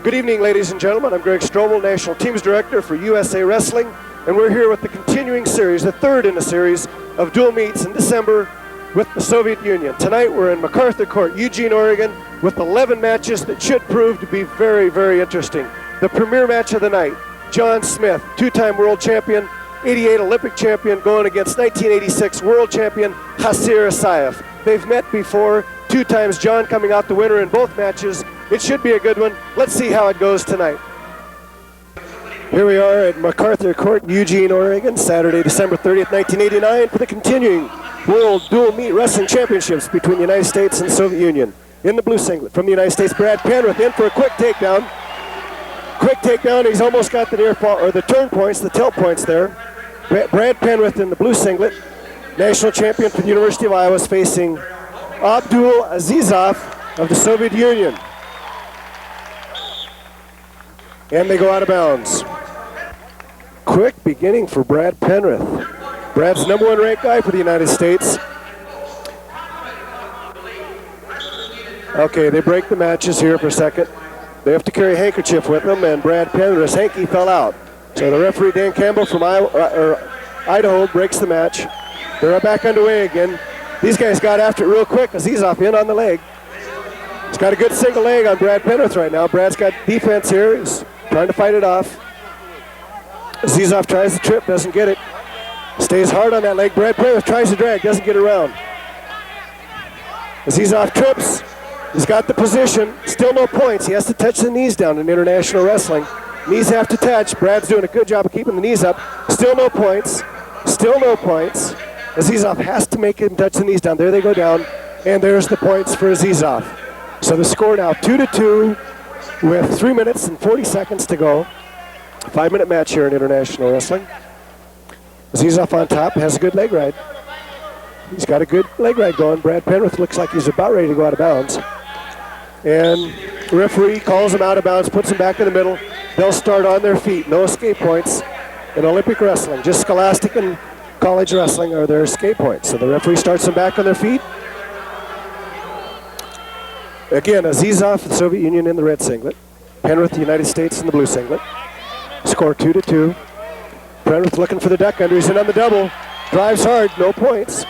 Good evening, ladies and gentlemen. I'm Greg Strobel, National Teams Director for USA Wrestling, and we're here with the continuing series, the third in a series of dual meets in December with the Soviet Union. Tonight we're in MacArthur Court, Eugene, Oregon, with 11 matches that should prove to be very, very interesting. The premier match of the night, John Smith, two-time world champion, 88 Olympic champion, going against 1986 world champion Hasir Asayev. They've met before, 2 times John coming out the winner in both matches. It should be a good one. Let's see how it goes tonight. Here we are at MacArthur Court, Eugene, Oregon, Saturday, December 30th, 1989, for the continuing World Dual Meet Wrestling Championships between the United States and the Soviet Union. In the blue singlet from the United States, Brad Penrith in for a quick takedown. Quick takedown, he's almost got the near fall, or the turn points, the tilt points there. Brad Penrith in the blue singlet, national champion for the University of Iowa, is facing Abdul Azizov of the Soviet Union. And they go out of bounds. Quick beginning for Brad Penrith. Brad's #1 ranked guy for the United States. Okay, they break the matches here for a second. They have to carry a handkerchief with them, and Brad Penrith's hanky fell out. So the referee, Dan Campbell from Idaho, breaks the match. They're back underway again. These guys got after it real quick. Azizov in on the leg. He's got a good single leg on Brad Penrith right now. Brad's got defense here. He's trying to fight it off. Azizov tries the trip, doesn't get it. Stays hard on that leg. Brad Penrith tries to drag, doesn't get around. Azizov trips. He's got the position. Still no points. He has to touch the knees down in international wrestling. Knees have to touch. Brad's doing a good job of keeping the knees up. Still no points. Still no points. Azizov has to make him touch the knees down. There they go down. And there's the points for Azizov. So the score now 2-2 with 3 minutes and 40 seconds to go. A 5-minute match here in international wrestling. Azizov on top, has a good leg ride. He's got a good leg ride going. Brad Penrith looks like he's about ready to go out of bounds. And the referee calls him out of bounds, puts him back in the middle. They'll start on their feet. No escape points in Olympic wrestling. Just scholastic and college wrestling are their escape points. So the referee starts them back on their feet. Again, Azizov, the Soviet Union in the red singlet. Penrith, the United States in the blue singlet. Score 2-2. Penrith looking for the duck under. He's in on the double. Drives hard, no points.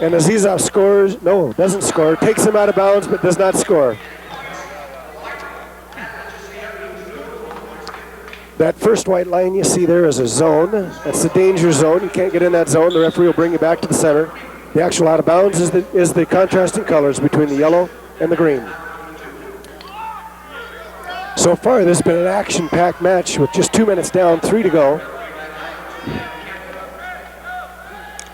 And Azizov scores, no, doesn't score. Takes him out of bounds, but does not score. That first white line you see there is a zone. That's the danger zone. You can't get in that zone. The referee will bring you back to the center. The actual out of bounds is the contrasting colors between the yellow and the green. So far, this has been an action-packed match with just 2 minutes down, 3 to go.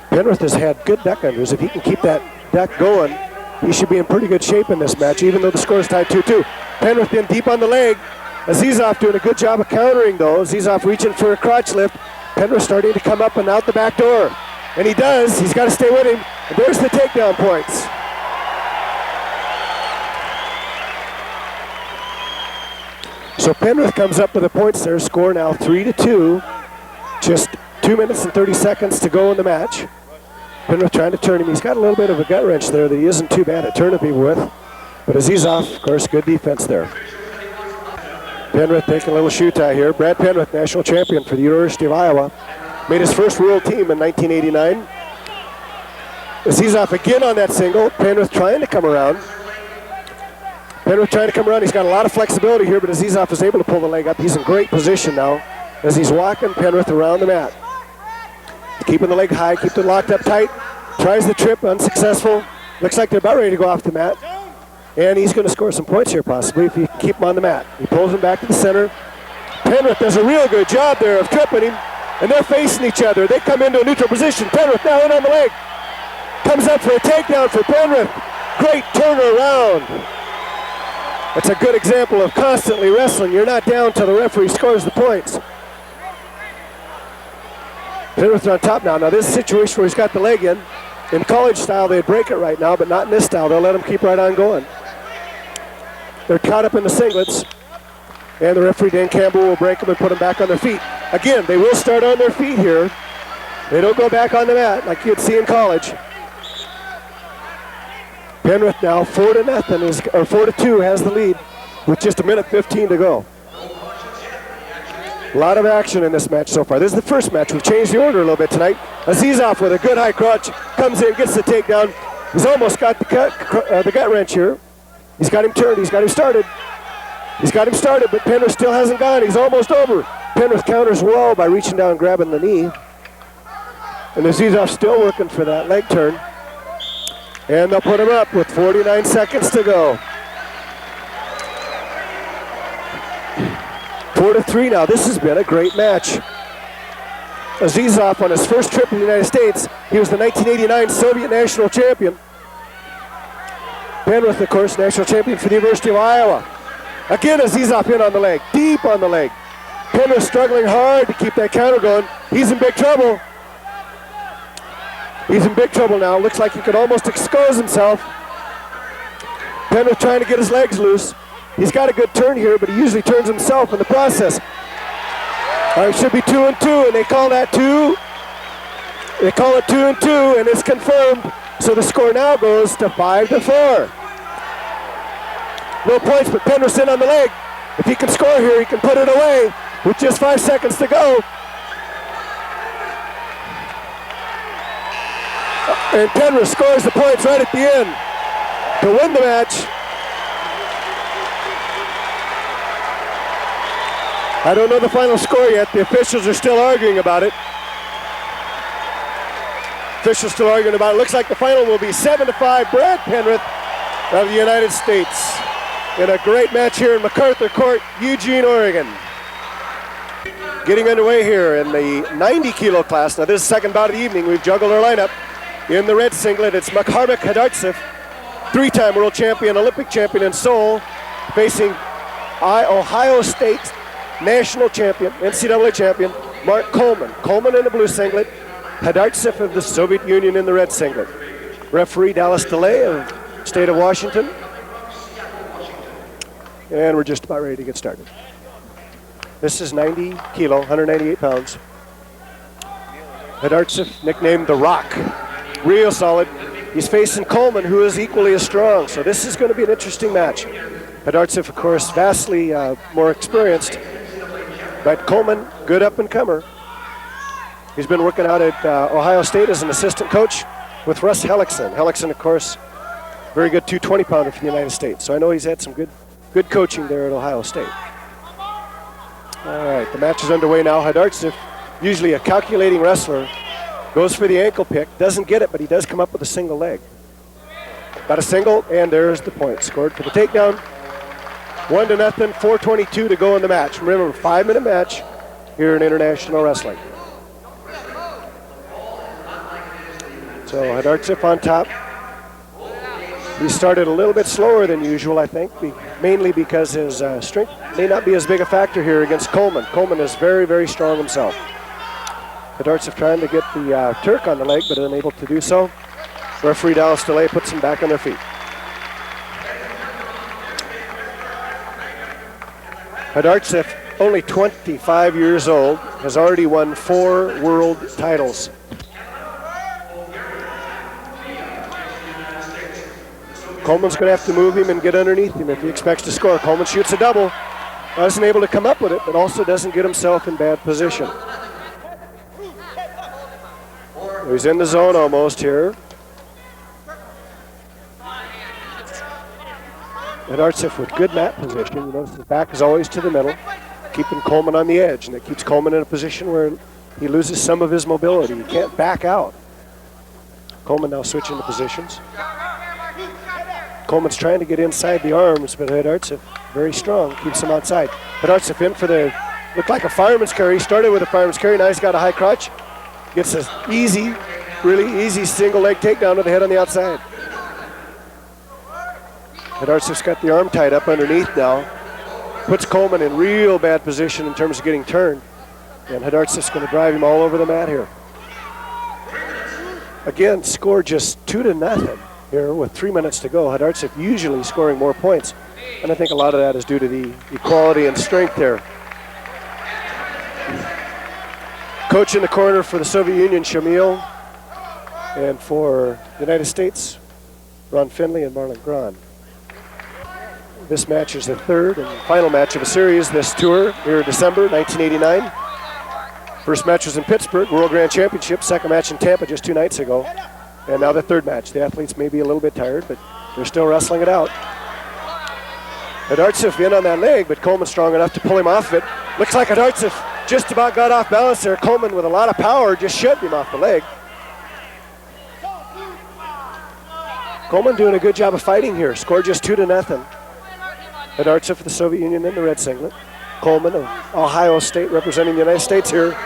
Penrith has had good duck unders. If he can keep that duck going, he should be in pretty good shape in this match, even though the score is tied 2-2. Penrith in deep on the leg. Azizov doing a good job of countering, though. Azizov reaching for a crotch lift. Penrith starting to come up and out the back door. And he does. He's got to stay with him. And there's the takedown points. So Penrith comes up with the points there. Score now 3-2. Just 2 minutes and 30 seconds to go in the match. Penrith trying to turn him. He's got a little bit of a gut wrench there that he isn't too bad at turning people with. But Azizov, of course, good defense there. Penrith taking a little shoe tie here. Brad Penrith, national champion for the University of Iowa. Made his first world team in 1989. Azizov again on that single. Penrith trying to come around. Penrith trying to come around. He's got a lot of flexibility here, but Azizov is able to pull the leg up. He's in great position now as he's walking Penrith around the mat. Keeping the leg high, keep it locked up tight. Tries the trip, unsuccessful. Looks like they're about ready to go off the mat. And he's going to score some points here possibly if he can keep him on the mat. He pulls him back to the center. Penrith does a real good job there of tripping him, and they're facing each other. They come into a neutral position. Penrith now in on the leg. Comes up for a takedown for Penrith. Great turnaround. That's a good example of constantly wrestling. You're not down till the referee scores the points. Penrith on top now. Now this is a situation where he's got the leg in. In college style, they'd break it right now, but not in this style. They'll let him keep right on going. They're caught up in the singlets. And the referee, Dan Campbell, will break them and put them back on their feet. Again, they will start on their feet here. They don't go back on the mat like you'd see in college. Penrith now 4-2 has the lead. with just 1:15 to go. A lot of action in this match so far. This is the first match. We've changed the order a little bit tonight. Azizov with a good high crotch comes in, gets the takedown. He's almost got the gut wrench here. He's got him turned. He's got him started. He's got him started, but Penrith still hasn't gone. He's almost over. Penrith counters well by reaching down and grabbing the knee. And Azizov still working for that leg turn. And they'll put him up with 49 seconds to go. 4-3 now. This has been a great match. Azizov on his first trip in the United States. He was the 1989 Soviet national champion. Penrith, of course, national champion for the University of Iowa. Again, Azizov in on the leg, deep on the leg. Penrith struggling hard to keep that counter going. He's in big trouble. He's in big trouble now. Looks like he could almost expose himself. Penrith trying to get his legs loose. He's got a good turn here, but he usually turns himself in the process. It should be 2-2, and they call that 2. They call it 2-2, and it's confirmed. So the score now goes to 5-4. No points, but Penrith's in on the leg. If he can score here, he can put it away with just 5 seconds to go. And Penrith scores the points right at the end to win the match. I don't know the final score yet. The officials are still arguing about it. Officials still arguing about it. Looks like the final will be 7-5. Brad Penrith of the United States in a great match here in MacArthur Court, Eugene, Oregon. Getting underway here in the 90 kilo class. Now this is the second bout of the evening. We've juggled our lineup. In the red singlet, it's Makharmik Hadartsev, three-time world champion, Olympic champion in Seoul, facing Ohio State national champion, NCAA champion, Mark Coleman. Coleman in the blue singlet, Hadartsev of the Soviet Union in the red singlet. Referee Dallas DeLay of the state of Washington. And we're just about ready to get started. This is 90 kilo, 198 pounds. Hadartsev, nicknamed The Rock. Real solid. He's facing Coleman, who is equally as strong. So this is going to be an interesting match. Hadartsev, of course, vastly more experienced. But Coleman, good up-and-comer. He's been working out at Ohio State as an assistant coach with Russ Hellickson. Hellickson, of course, very good 220-pounder for the United States. So I know he's had some good coaching there at Ohio State. All right, the match is underway now. Hadartsev, usually a calculating wrestler, goes for the ankle pick, doesn't get it, but he does come up with a single leg. Got a single, and there's the point. Scored for the takedown. 1-0, 4:22 to go in the match. Remember, 5-minute match here in international wrestling. So Hadartsev on top. He started a little bit slower than usual, I think, mainly because his strength may not be as big a factor here against Coleman. Coleman is very, very strong himself. Hadartsev trying to get the Turk on the leg, but unable to do so. Referee Dallas DeLay puts them back on their feet. Hadartsev, only 25 years old, has already won 4 world titles. Coleman's going to have to move him and get underneath him if he expects to score. Coleman shoots a double. Wasn't able to come up with it, but also doesn't get himself in bad position. He's in the zone almost here. Hadartsev with good mat position. You notice his back is always to the middle, keeping Coleman on the edge, and it keeps Coleman in a position where he loses some of his mobility. He can't back out. Coleman now switching the positions. Coleman's trying to get inside the arms, but Hadartsev, very strong, keeps him outside. Hadartsev in for the, looked like a fireman's carry. He started with a fireman's carry, now he's got a high crotch. Gets an easy, really easy single leg takedown with the head on the outside. Hadartsev's got the arm tied up underneath now. Puts Coleman in real bad position in terms of getting turned. And Hadartsev's going to drive him all over the mat here. Again, score just 2-0 here with 3 minutes to go. Hadartsev usually scoring more points. And I think a lot of that is due to the equality and strength there. Coach in the corner for the Soviet Union, Shamil. And for the United States, Ron Finley and Marlon Grahn. This match is the third and final match of a series this tour here in December 1989. First match was in Pittsburgh, World Grand Championship. Second match in Tampa just 2 nights ago. And now the third match. The athletes may be a little bit tired, but they're still wrestling it out. Adartsif in on that leg, but Coleman strong enough to pull him off of it. Looks like Adartsif just about got off balance there. Coleman with a lot of power just shoved him off the leg. Coleman doing a good job of fighting here. Scored just 2-0. Adartsif for the Soviet Union in the red singlet. Coleman of Ohio State representing the United States here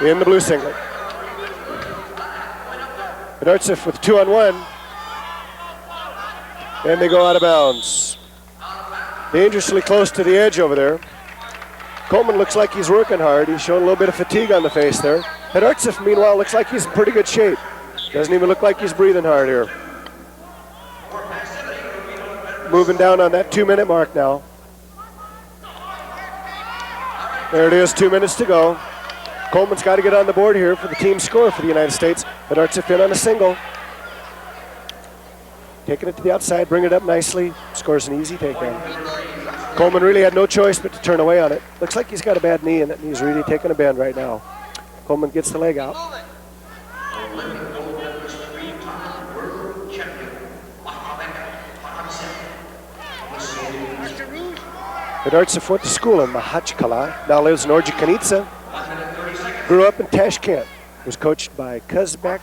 in the blue singlet. Adartsif with 2-on-1. And they go out of bounds. Dangerously close to the edge over there. Coleman looks like he's working hard. He's showing a little bit of fatigue on the face there. Adartsif, meanwhile, looks like he's in pretty good shape. Doesn't even look like he's breathing hard here. Moving down on that 2-minute mark now. There it is, 2 minutes to go. Coleman's got to get on the board here for the team score for the United States. Adartsif in on a single. Taking it to the outside, bring it up nicely. Scores an easy takedown. Coleman really had no choice but to turn away on it. Looks like he's got a bad knee and that knee's really taking a bend right now. Coleman gets the leg out. Adartsif went to school in Makhachkala, now lives in Ordzhonikidze. Grew up in Tashkent. Was coached by Kazbek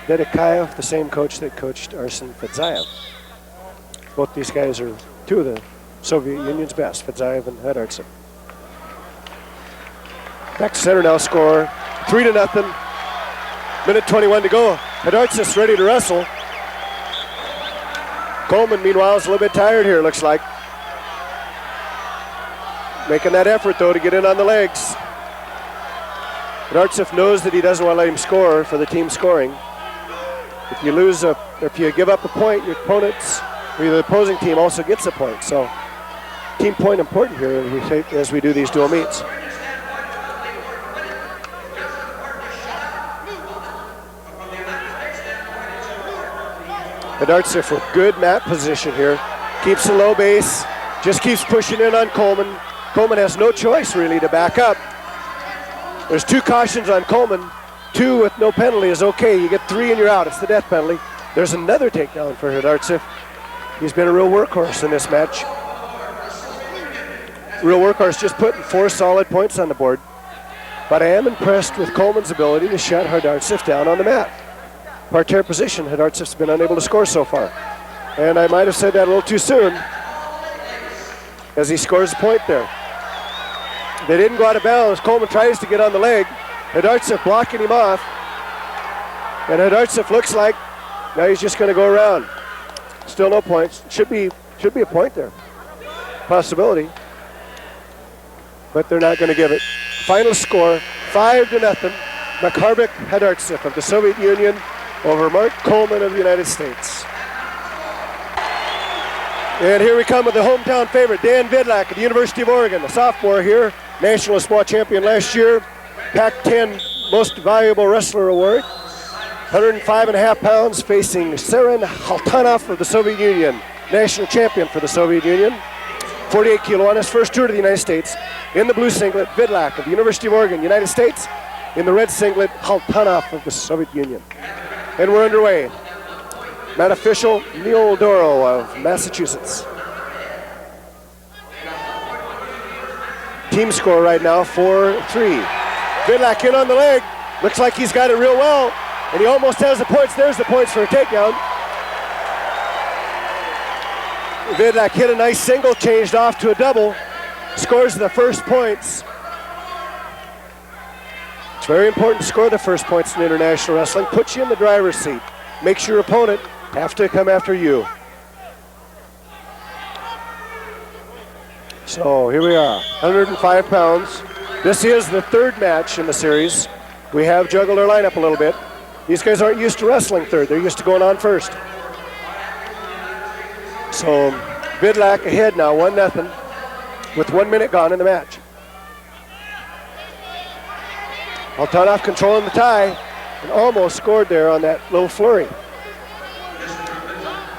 Dedikayev, the same coach that coached Arsen Fedzayev. Both these guys are two of the Soviet Union's best, Fedzayev and Adartsif. Back to center now, score 3-0. Minute 21 to go. Adartsif's ready to wrestle. Coleman, meanwhile, is a little bit tired here, looks like. Making that effort, though, to get in on the legs. Adartsif knows that he doesn't want to let him score for the team scoring. If you lose if you give up a point, your opponents, or the opposing team also gets a point. So, team point important here as we do these dual meets. Adartsif with good mat position here. Keeps a low base, just keeps pushing in on Coleman. Coleman has no choice really to back up. There's 2 cautions on Coleman. 2 with no penalty is okay. You get 3 and you're out. It's the death penalty. There's another takedown for Adartsif. He's been a real workhorse in this match. Real workhorse, just putting 4 solid points on the board. But I am impressed with Coleman's ability to shut Adartsif down on the mat. Parterre position, Adartsif's been unable to score so far. And I might have said that a little too soon as he scores a point there. They didn't go out of bounds. Coleman tries to get on the leg. Adartsif blocking him off. And Adartsif looks like now he's just going to go around. Still no points. Should be a point there. Possibility. But they're not going to give it. Final score, 5-0. Makharbek Adartsif of the Soviet Union over Mark Coleman of the United States. And here we come with the hometown favorite, Dan Vidlak of the University of Oregon, a sophomore here, national small champion last year, Pac-10 Most Valuable Wrestler Award, 105.5 pounds, facing Seren Haltanov of the Soviet Union, national champion for the Soviet Union, 48 kilo on his first tour to the United States. In the blue singlet, Vidlak of the University of Oregon, United States. In the red singlet, Haltanov of the Soviet Union. And we're underway. Mat official, Neil Doro of Massachusetts. Team score right now, 4-3. Vidlak in on the leg. Looks like he's got it real well. And he almost has the points. There's the points for a takedown. Vidlak hit a nice single, changed off to a double. Scores the first points. It's very important to score the first points in international wrestling. Puts you in the driver's seat. Makes your opponent have to come after you. So here we are, 105 pounds. This is the third match in the series. We have juggled our lineup a little bit. These guys aren't used to wrestling third. They're used to going on first. So Vidlak ahead now, 1-0, with 1 minute gone in the match. Haltanov controlling the tie and almost scored there on that little flurry.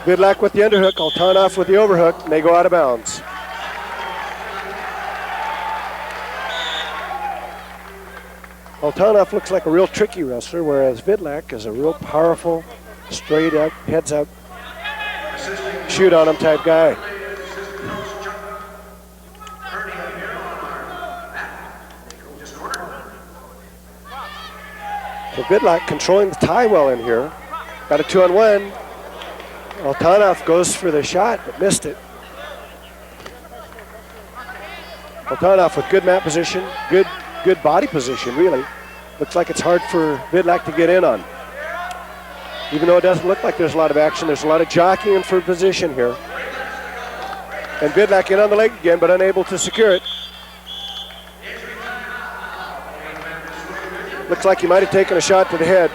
Vidlak with the underhook, Altanov with the overhook, and they go out of bounds. Altanov looks like a real tricky wrestler, whereas Vidlak is a real powerful, straight up, heads up, shoot on him type guy. So Vidlak controlling the tie well in here. Got a 2-on-1. Altanov goes for the shot, but missed it. Altanov with good mat position, good body position, really. Looks like it's hard for Vidlak to get in on. Even though it doesn't look like there's a lot of action, there's a lot of jockeying for position here. And Vidlak in on the leg again, but unable to secure it. Looks like he might have taken a shot to the head.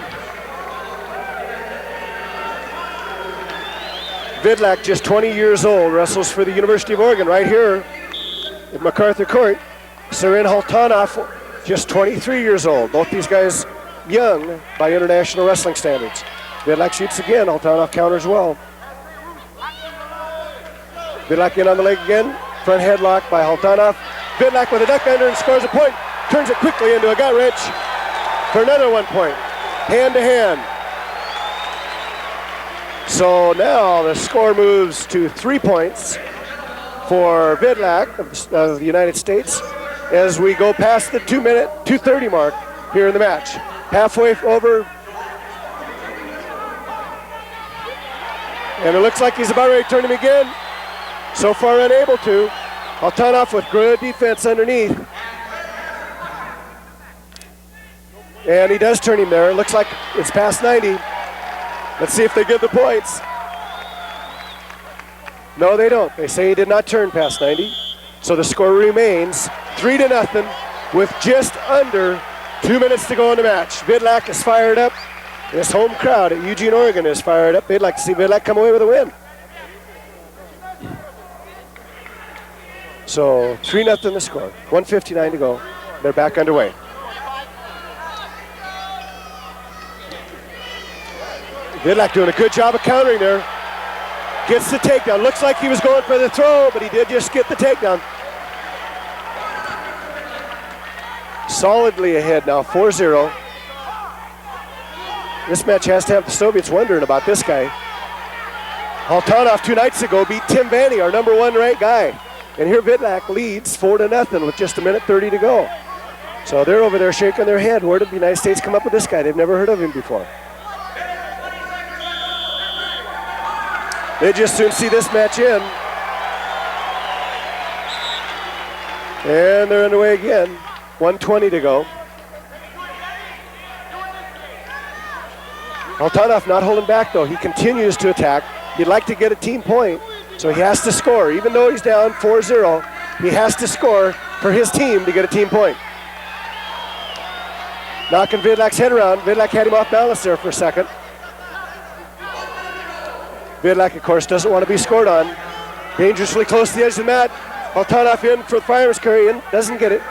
Vidlak, just 20 years old, wrestles for the University of Oregon right here at MacArthur Court. Sarin Altanov, just 23 years old. Both these guys young by international wrestling standards. Vidlak shoots again. Altanov counters well. Vidlak in on the leg again. Front headlock by Altanov. Vidlak with a duck under and scores a point. Turns it quickly into a gut wrench for another 1 point. Hand to hand. So now the score moves to 3 points for Vidlak of the United States as we go past the 2:30 mark here in the match. Halfway over. And it looks like he's about ready to turn him again. So far unable to. Altanov with good defense underneath. And he does turn him there. It looks like it's past 90. Let's see if they give the points. No, they don't. They say he did not turn past 90. So the score remains 3-0 with just under 2 minutes to go in the match. Vidlak is fired up. This home crowd at Eugene, Oregon is fired up. They'd like to see Vidlak come away with a win. So 3-0 the score. 1:59 to go. They're back underway. Vidlak doing a good job of countering there. Gets the takedown. Looks like he was going for the throw, but he did just get the takedown. Solidly ahead now, 4-0. This match has to have the Soviets wondering about this guy. Altanov 2 nights ago beat Tim Vanny, our #1 ranked guy. And here Vidlak leads 4-0 with just 1:30 to go. So they're over there shaking their head. Where did the United States come up with this guy? They've never heard of him before. They just soon see this match in. And they're underway again. 1:20 to go. Altanov not holding back though. He continues to attack. He'd like to get a team point, so he has to score. Even though he's down 4-0, he has to score for his team to get a team point. Knocking Vidlak's head around. Vidlak had him off balance there for a second. Vidlak, of course, doesn't want to be scored on. Dangerously close to the edge of the mat. Altanov in for the fireman's carry in. Doesn't get it.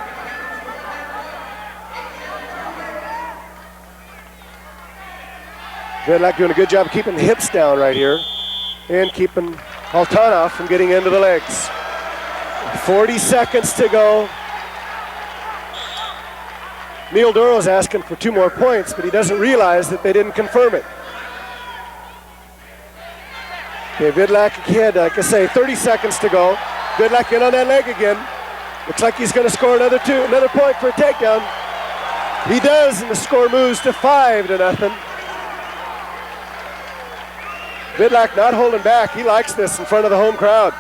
Vidlak doing a good job of keeping the hips down right here and keeping Altanov from getting into the legs. 40 seconds to go. Neil Doro's asking for 2 more points, but he doesn't realize that they didn't confirm it. Okay, Vidlak again, like I say, 30 seconds to go. Vidlak in on that leg again. Looks like he's going to score another point for a takedown. He does, and the score moves to 5-0. Vidlak not holding back. He likes this in front of the home crowd.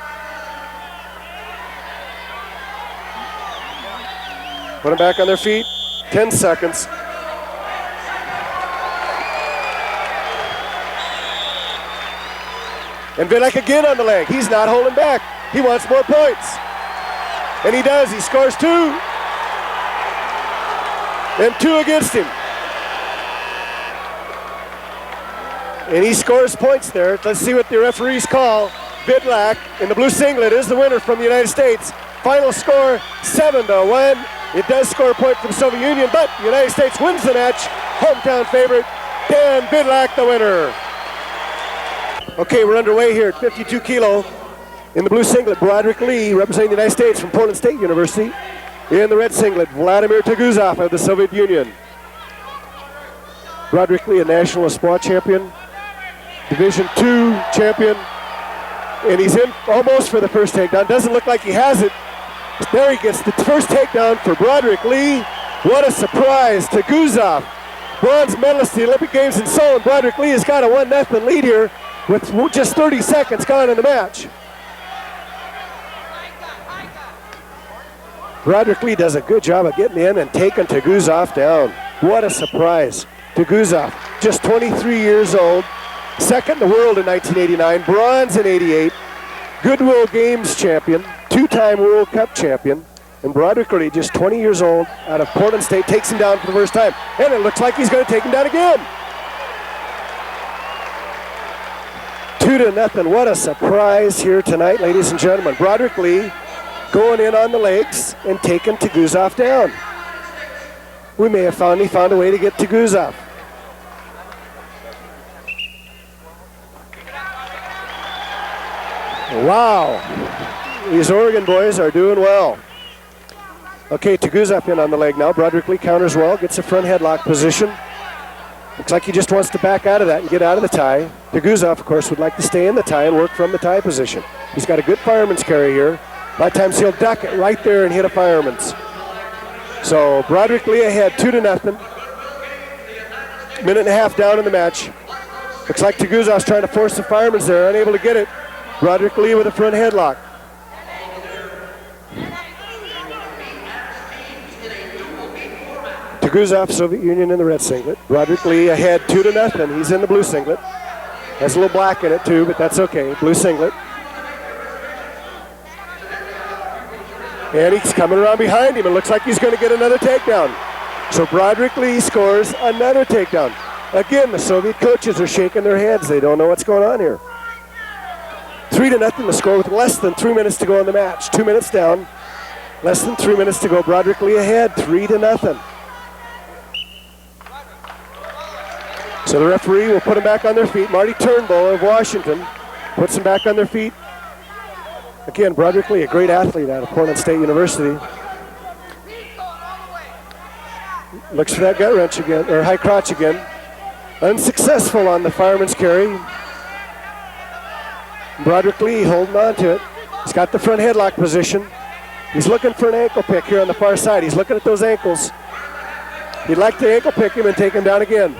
Put them back on their feet. 10 seconds. And Vidlak again on the leg. He's not holding back. He wants more points. And he does. He scores 2. And 2 against him. And he scores points there. Let's see what the referees call. Vidlak in the blue singlet is the winner from the United States. Final score 7-1. It does score a point for the Soviet Union, but the United States wins the match. Hometown favorite, Dan Vidlak, the winner. Okay, we're underway here at 52 kilo. In the blue singlet, Broderick Lee, representing the United States from Portland State University. In the red singlet, Vladimir Tuguzov of the Soviet Union. Broderick Lee, a national squat champion, Division II champion, and he's in almost for the first takedown. Doesn't look like he has it. There he gets the first takedown for Broderick Lee. What a surprise. Tuguzov, bronze medalist at the Olympic Games in Seoul, and Broderick Lee has got a 1-0 lead here with just 30 seconds gone in the match. Broderick Lee does a good job of getting in and taking Tuguzov down. What a surprise. Tuguzov, just 23 years old, second in the world in 1989, bronze in 88, Goodwill Games champion, two-time World Cup champion, and Broderick Lee, just 20 years old, out of Portland State, takes him down for the first time. And it looks like he's going to take him down again. 2-0. What a surprise here tonight, ladies and gentlemen. Broderick Lee going in on the legs and taking Tuguzov down. We may have found a way to get Tuguzov. Wow, these Oregon boys are doing well. Okay, Tuguzov in on the leg now. Broderick Lee counters well, gets a front headlock position. Looks like he just wants to back out of that and get out of the tie. Tuguzov, of course, would like to stay in the tie and work from the tie position. He's got a good fireman's carry here. A lot of times he'll duck it right there and hit a fireman's. So Broderick Lee ahead, 2-0. Minute and a half down in the match. Looks like Tuguzov's trying to force the fireman's there, unable to get it. Broderick Lee with a front headlock. Tuguzov, Soviet Union in the red singlet. Broderick Lee ahead 2-0. He's in the blue singlet. Has a little black in it too, but that's okay. Blue singlet. And he's coming around behind him. It looks like he's going to get another takedown. So Broderick Lee scores another takedown. Again, the Soviet coaches are shaking their heads. They don't know what's going on here. 3-0 the score with less than 3 minutes to go in the match. 2 minutes down. Less than 3 minutes to go. Broderick Lee ahead, 3-0. So the referee will put them back on their feet. Marty Turnbull of Washington puts them back on their feet. Again, Broderick Lee, a great athlete out of Portland State University. Looks for that gut wrench again, or high crotch again. Unsuccessful on the fireman's carry. Broderick Lee holding on to it. He's got the front headlock position. He's looking for an ankle pick here on the far side. He's looking at those ankles. He'd like to ankle pick him and take him down again.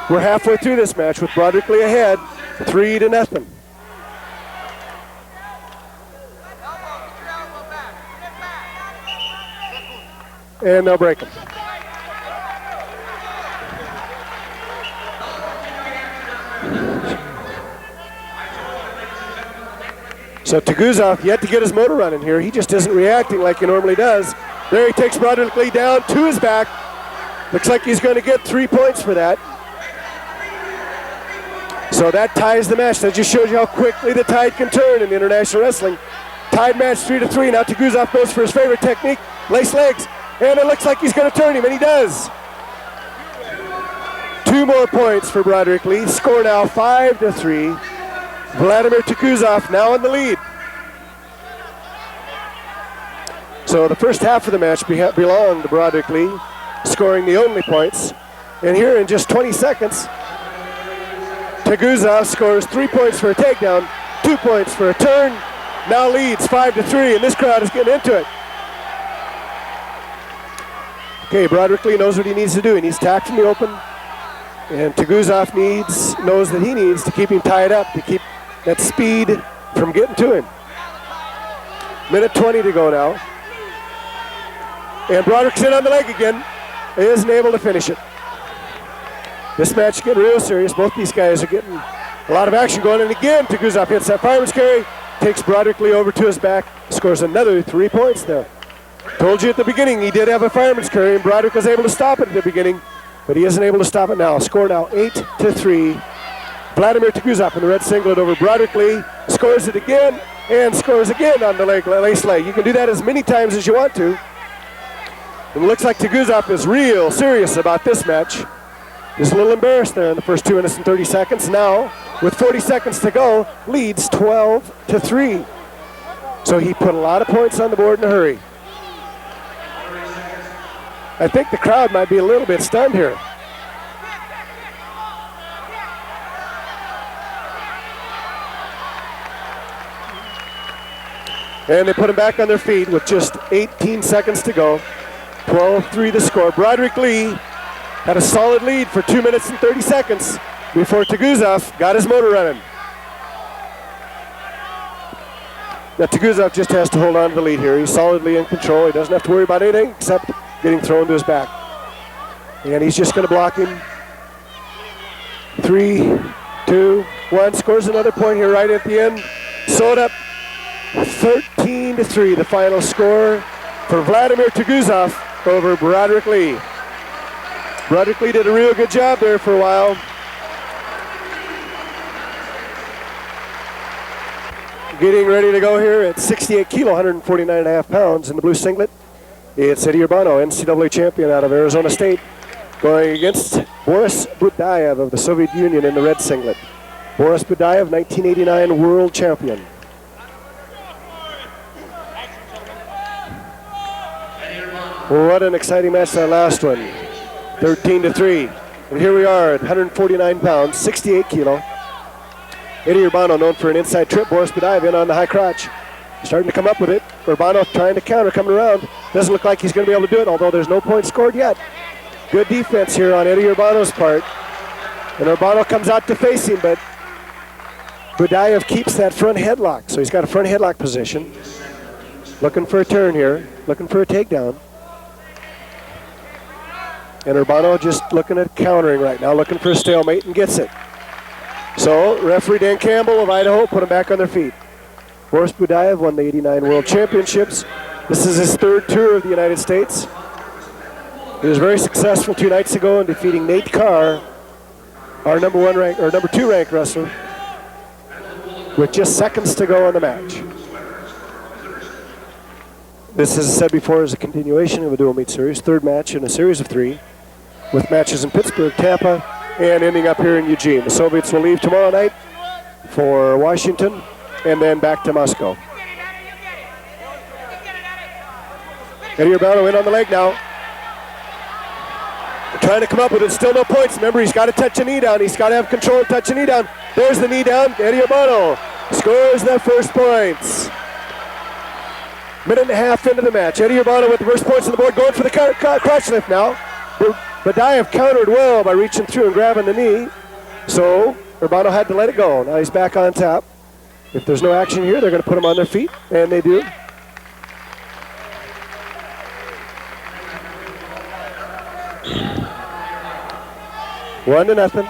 We're halfway through this match with Broderick Lee ahead, 3-0. And they'll break him. So Tuguzov yet to get his motor running here. He just isn't reacting like he normally does. There he takes Broderick Lee down to his back. Looks like he's going to get 3 points for that. So that ties the match. That just shows you how quickly the tide can turn in international wrestling. Tied match 3-3. Now Tuguzov goes for his favorite technique, lace legs. And it looks like he's going to turn him, and he does. 2 more points for Broderick Lee. Score now 5-3. Vladimir Tuguzov now in the lead. So the first half of the match belonged to Broderick Lee, scoring the only points. And here in just 20 seconds, Tuguzov scores 3 points for a takedown, 2 points for a turn, now leads 5-3, and this crowd is getting into it. Okay, Broderick Lee knows what he needs to do. He needs tack from the open, and Tuguzov knows that he needs to keep him tied up, to keep that speed from getting to him. Minute 20 to go now. And Broderick's in on the leg again. He isn't able to finish it. This match is getting real serious. Both these guys are getting a lot of action going. And again, Tuguzov hits that fireman's carry, takes Broderick Lee over to his back, scores another 3 points there. Told you at the beginning he did have a fireman's carry, and Broderick was able to stop it at the beginning, but he isn't able to stop it now. Score now 8-3. Vladimir Tuguzov in the red singlet over Broderick Lee, scores it again, and scores again on the lace leg. You can do that as many times as you want to. And it looks like Tuguzov is real serious about this match. He's a little embarrassed there in the first 2 minutes and 30 seconds. Now, with 40 seconds to go, leads 12-3. So he put a lot of points on the board in a hurry. I think the crowd might be a little bit stunned here. And they put him back on their feet with just 18 seconds to go. 12-3 the score. Broderick Lee had a solid lead for 2 minutes and 30 seconds before Tuguzov got his motor running. Now Tuguzov just has to hold on to the lead here. He's solidly in control. He doesn't have to worry about anything except getting thrown to his back. And he's just going to block him. 3, 2, 1. Scores another point here right at the end. Sewed up 13-3, the final score for Vladimir Tuguzov over Broderick Lee. Broderick Lee did a real good job there for a while. Getting ready to go here at 68 kilo, 149.5 pounds in the blue singlet. It's Eddie Urbano, NCAA champion out of Arizona State, going against Boris Budayev of the Soviet Union in the red singlet. Boris Budayev, 1989 world champion. What an exciting match, that last one. 13-3. And here we are at 149 pounds, 68 kilo. Eddie Urbano, known for an inside trip. Boris Budayev in on the high crotch. Starting to come up with it. Urbano trying to counter, coming around. Doesn't look like he's going to be able to do it, although there's no point scored yet. Good defense here on Eddie Urbano's part. And Urbano comes out to face him, but Budayev keeps that front headlock. So he's got a front headlock position. Looking for a turn here. Looking for a takedown. And Urbano just looking at countering right now, looking for a stalemate, and gets it. So referee Dan Campbell of Idaho put him back on their feet. Boris Budayev won the '89 World Championships. This is his third tour of the United States. He was very successful 2 nights ago in defeating Nate Carr, our number 2 ranked wrestler, with just seconds to go on the match. This, as I said before, is a continuation of a dual meet series, third match in a series of 3, with matches in Pittsburgh, Tampa, and ending up here in Eugene. The Soviets will leave tomorrow night for Washington and then back to Moscow. Eddie Urbano in on the leg now. Trying to come up with it, still no points. Remember, he's got to touch a knee down. He's got to have control and touch a knee down. There's the knee down. Eddie Urbano scores the first points. Minute and a half into the match. Eddie Urbano with the first points on the board, going for the crotch lift now. Budayev countered well by reaching through and grabbing the knee. So Urbano had to let it go. Now he's back on top. If there's no action here, they're going to put him on their feet, and they do. One to nothing.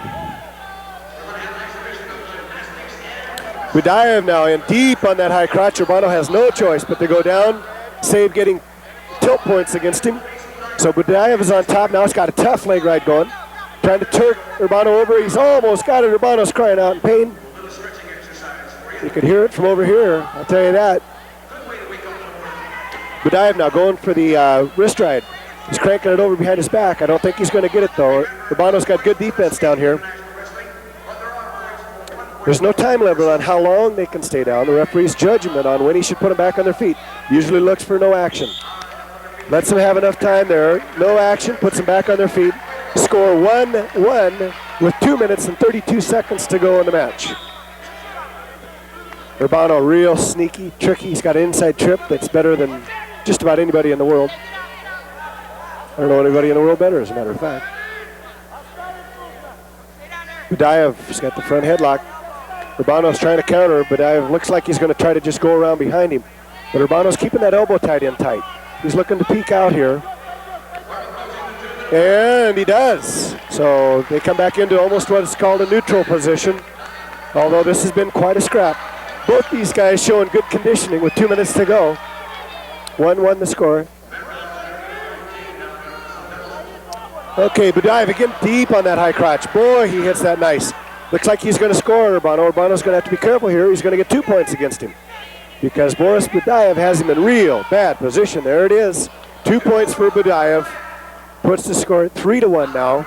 Budayev now in deep on that high crotch. Urbano has no choice but to go down, save getting tilt points against him. So Budayev is on top now. He's got a tough leg ride going. Trying to turn Urbano over. He's almost got it. Urbano's crying out in pain. You could hear it from over here, I'll tell you that. Budayev now going for the wrist ride. He's cranking it over behind his back. I don't think he's going to get it, though. Urbano's got good defense down here. There's no time limit on how long they can stay down. The referee's judgment on when he should put them back on their feet usually looks for no action. Lets them have enough time there. No action, puts them back on their feet. Score 1-1 with 2 minutes and 32 seconds to go in the match. Urbano, real sneaky, tricky. He's got an inside trip that's better than just about anybody in the world. I don't know anybody in the world better, as a matter of fact. Budayev's got the front headlock. Urbano's trying to counter. Budayev looks like he's going to try to just go around behind him. But Urbano's keeping that elbow tied in tight. He's looking to peek out here. And he does. So they come back into almost what is called a neutral position, although this has been quite a scrap. Both these guys showing good conditioning with 2 minutes to go. 1-1 the score. Okay, Budayev again deep on that high crotch. Boy, he hits that nice. Looks like he's going to score Urbano. Urbano's going to have to be careful here. He's going to get 2 points against him because Boris Budayev has him in real bad position. There it is. 2 points for Budayev. Puts the score at 3-1 now.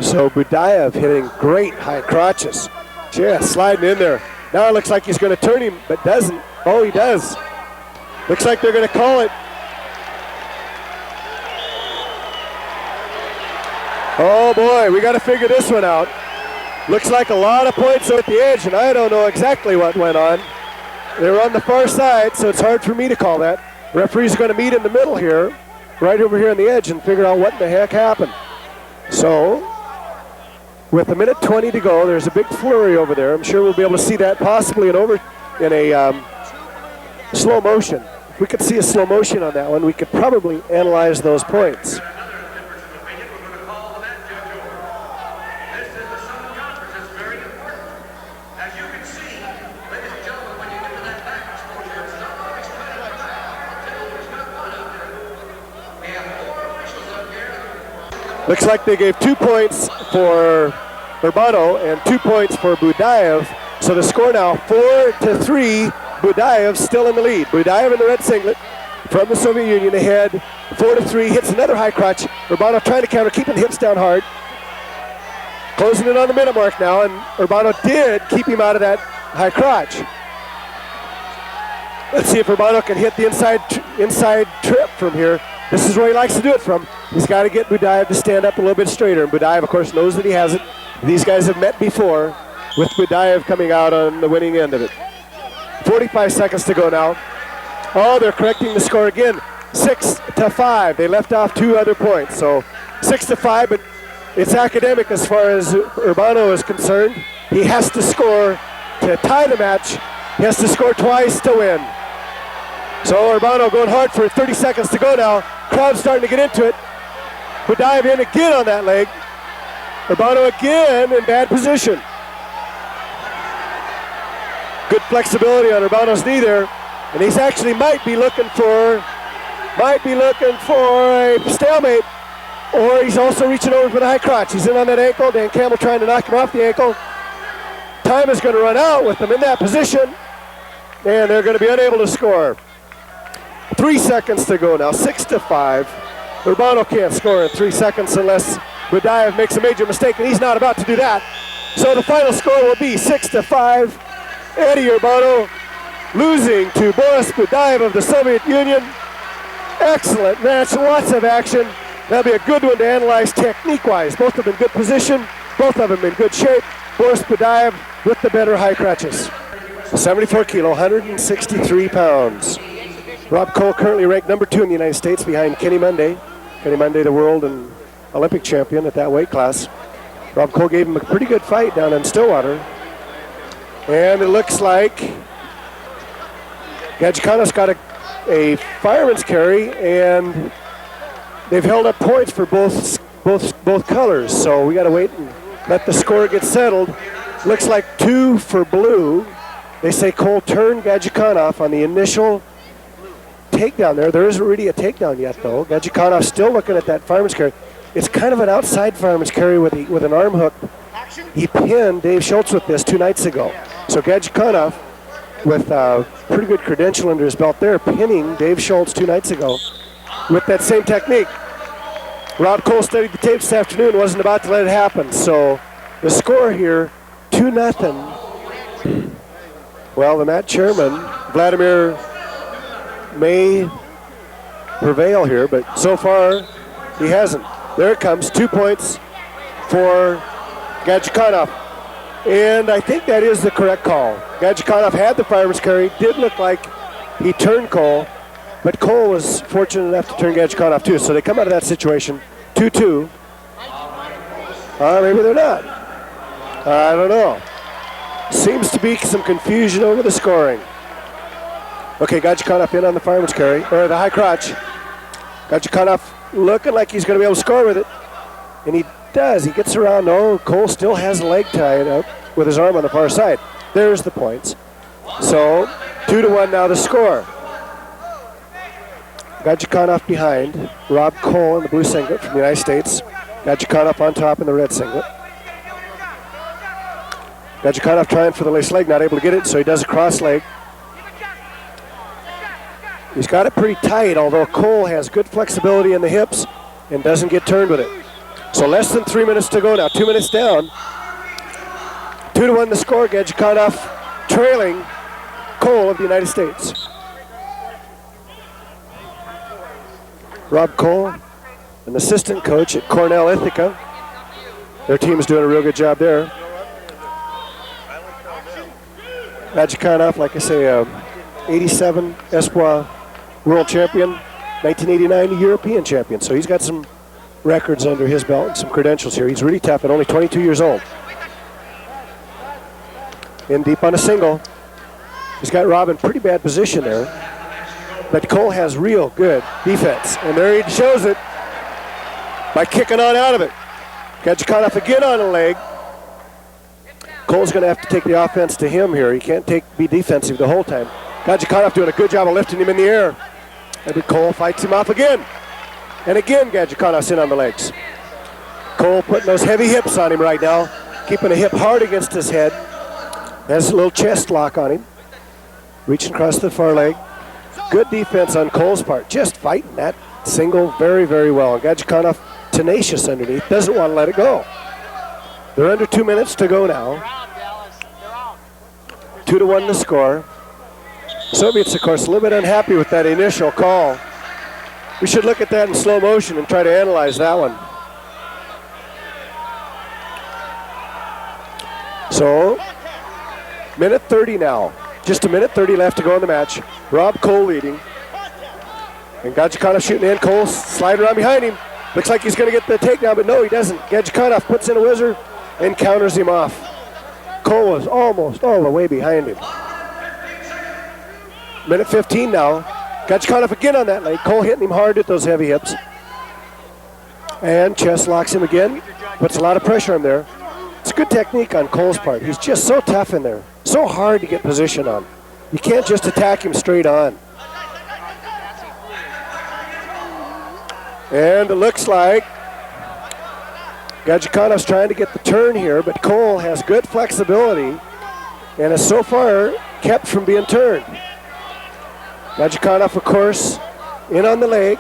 So Budayev hitting great high crotches. Just sliding in there. Now it looks like he's going to turn him, but doesn't. Oh, he does. Looks like they're going to call it. Oh boy, we got to figure this one out. Looks like a lot of points at the edge, and I don't know exactly what went on. They were on the far side, so it's hard for me to call that. Referees are going to meet in the middle here, right over here on the edge, and figure out what the heck happened. So, with 1:20 to go, there's a big flurry over there. I'm sure we'll be able to see that possibly in a slow motion. If we could see a slow motion on that one, we could probably analyze those points. Looks like they gave 2 points for Urbano and 2 points for Budayev. So the score now 4-3. Budayev still in the lead. Budayev in the red singlet from the Soviet Union ahead. 4-3. Hits another high crotch. Urbano trying to counter, keeping the hips down hard. Closing in on the minute mark now, and Urbano did keep him out of that high crotch. Let's see if Urbano can hit the inside trip from here. This is where he likes to do it from. He's got to get Budayev to stand up a little bit straighter. And Budayev, of course, knows that he has it. These guys have met before, with Budayev coming out on the winning end of it. 45 seconds to go now. Oh, they're correcting the score again. 6-5. They left off 2 other points. So 6-5, but it's academic as far as Urbano is concerned. He has to score to tie the match. He has to score twice to win. So Urbano going hard for 30 seconds to go now. Crowd's starting to get into it. Budayev in again on that leg. Urbano again in bad position. Good flexibility on Urbano's knee there. And he's actually might be looking for a stalemate. Or he's also reaching over for the high crotch. He's in on that ankle. Dan Campbell trying to knock him off the ankle. Time is going to run out with them in that position. And they're going to be unable to score. 3 seconds to go now, 6-5. Urbano can't score in 3 seconds unless Budayev makes a major mistake, and he's not about to do that. So the final score will be 6-5. Eddie Urbano losing to Boris Budayev of the Soviet Union. Excellent match, lots of action. That'll be a good one to analyze technique-wise. Both of them in good position, both of them in good shape. Boris Budayev with the better high crotches. 74 kilo, 163 pounds. Rob Cole currently ranked number 2 in the United States behind Kenny Monday. Kenny Monday, the world and Olympic champion at that weight class. Rob Cole gave him a pretty good fight down in Stillwater. And it looks like Gadjikanov's got a fireman's carry, and they've held up points for both colors. So we got to wait and let the score get settled. Looks like 2 for blue. They say Cole turned Gadjikanov on the initial takedown there. There isn't really a takedown yet, though. Gadjikanov still looking at that fireman's carry. It's kind of an outside fireman's carry with an arm hook. He pinned Dave Schultz with this 2 nights ago. So Gadjikanov, with a pretty good credential under his belt there, pinning Dave Schultz 2 nights ago with that same technique. Rob Cole studied the tape this afternoon, wasn't about to let it happen. So the score here, 2-0. Well, the match chairman, Vladimir, may prevail here, but so far he hasn't. There it comes, 2 points for Gadjikanov. And I think that is the correct call. Gadjikanov had the fireman's carry, did look like he turned Cole, but Cole was fortunate enough to turn Gadjikanov too. So they come out of that situation 2-2. Maybe they're not. I don't know. Seems to be some confusion over the scoring. Okay, Gadjikanov in on the fireman's carry, or the high crotch. Gadjikanov looking like he's going to be able to score with it. And he does. He gets around. No, Cole still has a leg tied up with his arm on the far side. There's the points. So, 2-1 now the score. Gadjikanov behind. Rob Cole in the blue singlet from the United States. Gadjikanov on top in the red singlet. Gadjikanov trying for the lace leg, not able to get it, so he does a cross leg. He's got it pretty tight, although Cole has good flexibility in the hips and doesn't get turned with it. So less than 3 minutes to go now, 2 minutes down. 2-1 the score, Gadjikanov trailing Cole of the United States. Rob Cole, an assistant coach at Cornell Ithaca. Their team's doing a real good job there. Gadjikanov, like I say, 87 Espoir world champion, 1989 European champion. So he's got some records under his belt and some credentials here. He's really tough at only 22 years old. In deep on a single. He's got Rob in pretty bad position there. But Cole has real good defense. And there he shows it by kicking on out of it. Gadjikanov again on a leg. Cole's going to have to take the offense to him here. He can't be defensive the whole time. Gadjikanov doing a good job of lifting him in the air. And Cole fights him off again. And again, Gadjikanov's in on the legs. Cole putting those heavy hips on him right now, keeping a hip hard against his head. Has a little chest lock on him. Reaching across the far leg. Good defense on Cole's part. Just fighting that single very, very well. And Gadjikanov tenacious underneath. Doesn't want to let it go. They're under 2 minutes to go now. 2-1 the score. Soviets, of course, a little bit unhappy with that initial call. We should look at that in slow motion and try to analyze that one. So, minute 30 now. Just a minute 30 left to go in the match. Rob Cole leading. And Gadjikanov shooting in. Cole sliding around behind him. Looks like he's going to get the takedown, but no, he doesn't. Gadjikanov puts in a whizzer and counters him off. Cole was almost all the way behind him. Minute 15 now. Gadjikanov again on that leg. Cole hitting him hard at those heavy hips. And chest locks him again. Puts a lot of pressure on him there. It's good technique on Cole's part. He's just so tough in there. So hard to get position on. You can't just attack him straight on. And it looks like Gadjikanov's trying to get the turn here, but Cole has good flexibility and has so far kept from being turned. Gadjikanov, of course, in on the leg.